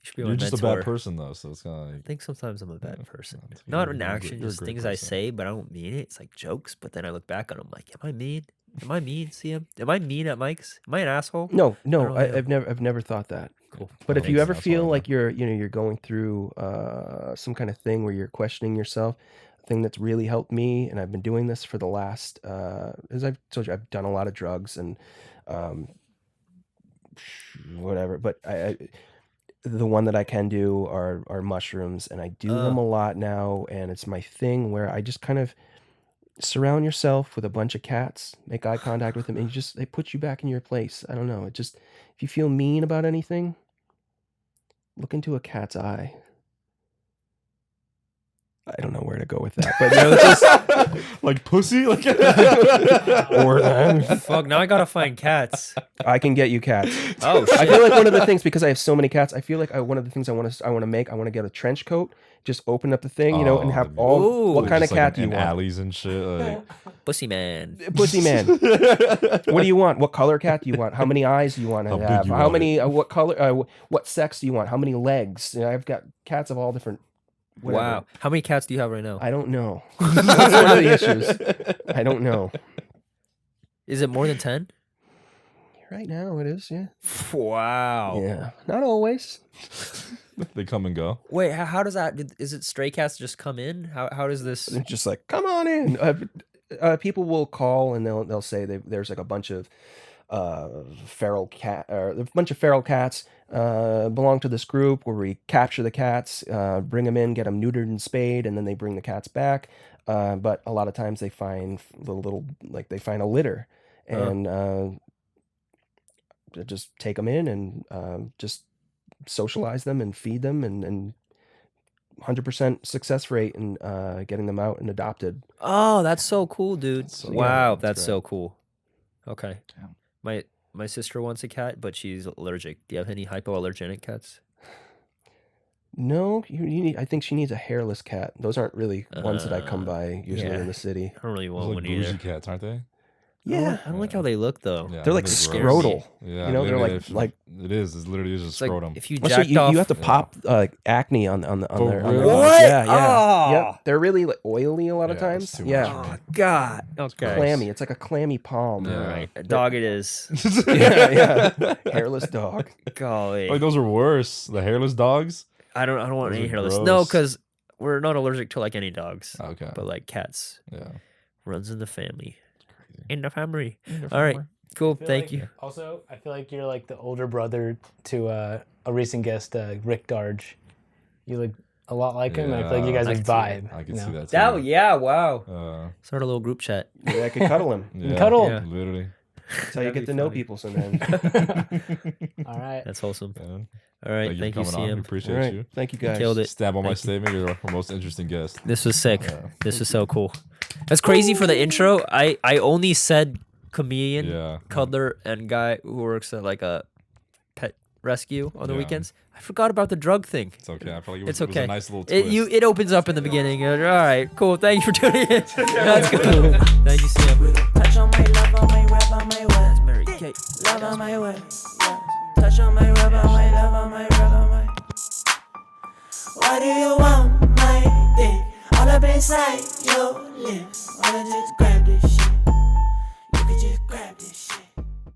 should be You're my just mentor. a bad person though, so it's kind of I like think sometimes I'm a bad Yeah, person. that's- Not you're in a action, great- you're a just great things I person. say, but I don't mean it. It's like jokes, but then I look back on them like, am I mean? Am I mean, CM? Am I mean at Mike's? Am I an asshole? No, no, don't know. I've never thought that. Cool. But I if you think ever that's feel all I like you're going through some kind of thing where you're questioning yourself, a thing that's really helped me, and I've been doing this for the last, as I've told you, I've done a lot of drugs and whatever. But the one that I can do are mushrooms, and I do them a lot now, and it's my thing where I just kind of surround yourself with a bunch of cats, make eye contact with them, and they put you back in your place. I don't know. It just, if you feel mean about anything, look into a cat's eye. I don't know where to go with that, but it's just like pussy, like or Fuck, now I gotta find cats. I can get you cats. Oh, I shit. feel like one of the things, because I have so many cats, I feel like one of the things I want to make, I want to get a trench coat, just open up the thing, and Oh, have that'd be all. Ooh. What kind of Just, like, cat do you in want? alleys and shit. Like, Pussy man. Pussy man. What do you want? What color cat do you want? How many eyes do you want to How big have? you How want many? What color? What sex do you want? How many legs? You know, I've got cats of all different. Whatever. Wow. How many cats do you have right now? I don't know. That's one of the issues. I don't know. Is it more than 10? Right now, it is. Yeah. Wow. Yeah. Not always. they come and go. Wait, how does that? Is it stray cats just come in? How does this? It's just like, come on in. People will call and they'll say there's like a bunch of feral cats belong to this group where we capture the cats, bring them in, get them neutered and spayed, and then they bring the cats back. But a lot of times they find they find a litter, and just take them in and just socialize them and feed them, and 100% success rate in getting them out and adopted. Oh, that's so cool, dude. So- Wow, yeah, that's that's so cool. Okay. Damn. My sister wants a cat, but she's allergic. Do you have any hypoallergenic cats? No, you need. I think she needs a hairless cat. Those aren't really ones that I come Uh, by usually yeah. in the city. I don't really Those want like one bougie either. cats, aren't they? Yeah, I don't like how they look though. Yeah, they're like gross. scrotal. Yeah, You know, they're literally, like it is. It literally is just It's like scrotum. if you Also, jacked you off. have to Yeah. pop acne on their really? bodies. What? Yeah, yeah. Ah. Yep. They're really like oily a lot of Yeah, it's times. too much, Yeah, man. Oh God. Okay. clammy. It's like a clammy palm. Yeah. All right. A dog it is. yeah, yeah. Hairless dog. Golly. Like those are worse. The hairless dogs. I don't want Those any are hairless. No, gross. because we're not allergic to like any dogs. Okay. But like cats Yeah. runs in the family. Crazy. In the family. All right. Cool. Thank you. Also, I feel like you're like the older brother to a recent guest, Rick Darge. You look a lot like him, and I feel like you Yeah, guys I would can see vibe. I can you see know? that. Too. Oh yeah! Wow. Start a little group chat. Maybe I could cuddle him. Yeah, Cuddle. Yeah. Literally. That's how you That'd get be to know funny. people sometimes. All right. That's wholesome. Yeah. All right. Thank you, for coming on. We CM. appreciate All right. you. Thank you guys. Killed it. Stab on my Thank you. statement. You're our most interesting guest. This was sick. Yeah. This was so cool. That's crazy for the intro. I only said comedian, Yeah. cuddler, and guy who works at like a pet rescue on the Yeah. weekends. I forgot about the drug thing. It's okay. I feel like it was, It's it was okay. a nice little twist. It opens up in the beginning. All right, cool. Thank you for tuning in. That's cool. Thank you, Sam. Touch on my love, on my rap, on my way. That's Mary Kate. Love on my way. Yeah. Touch on my rap, on my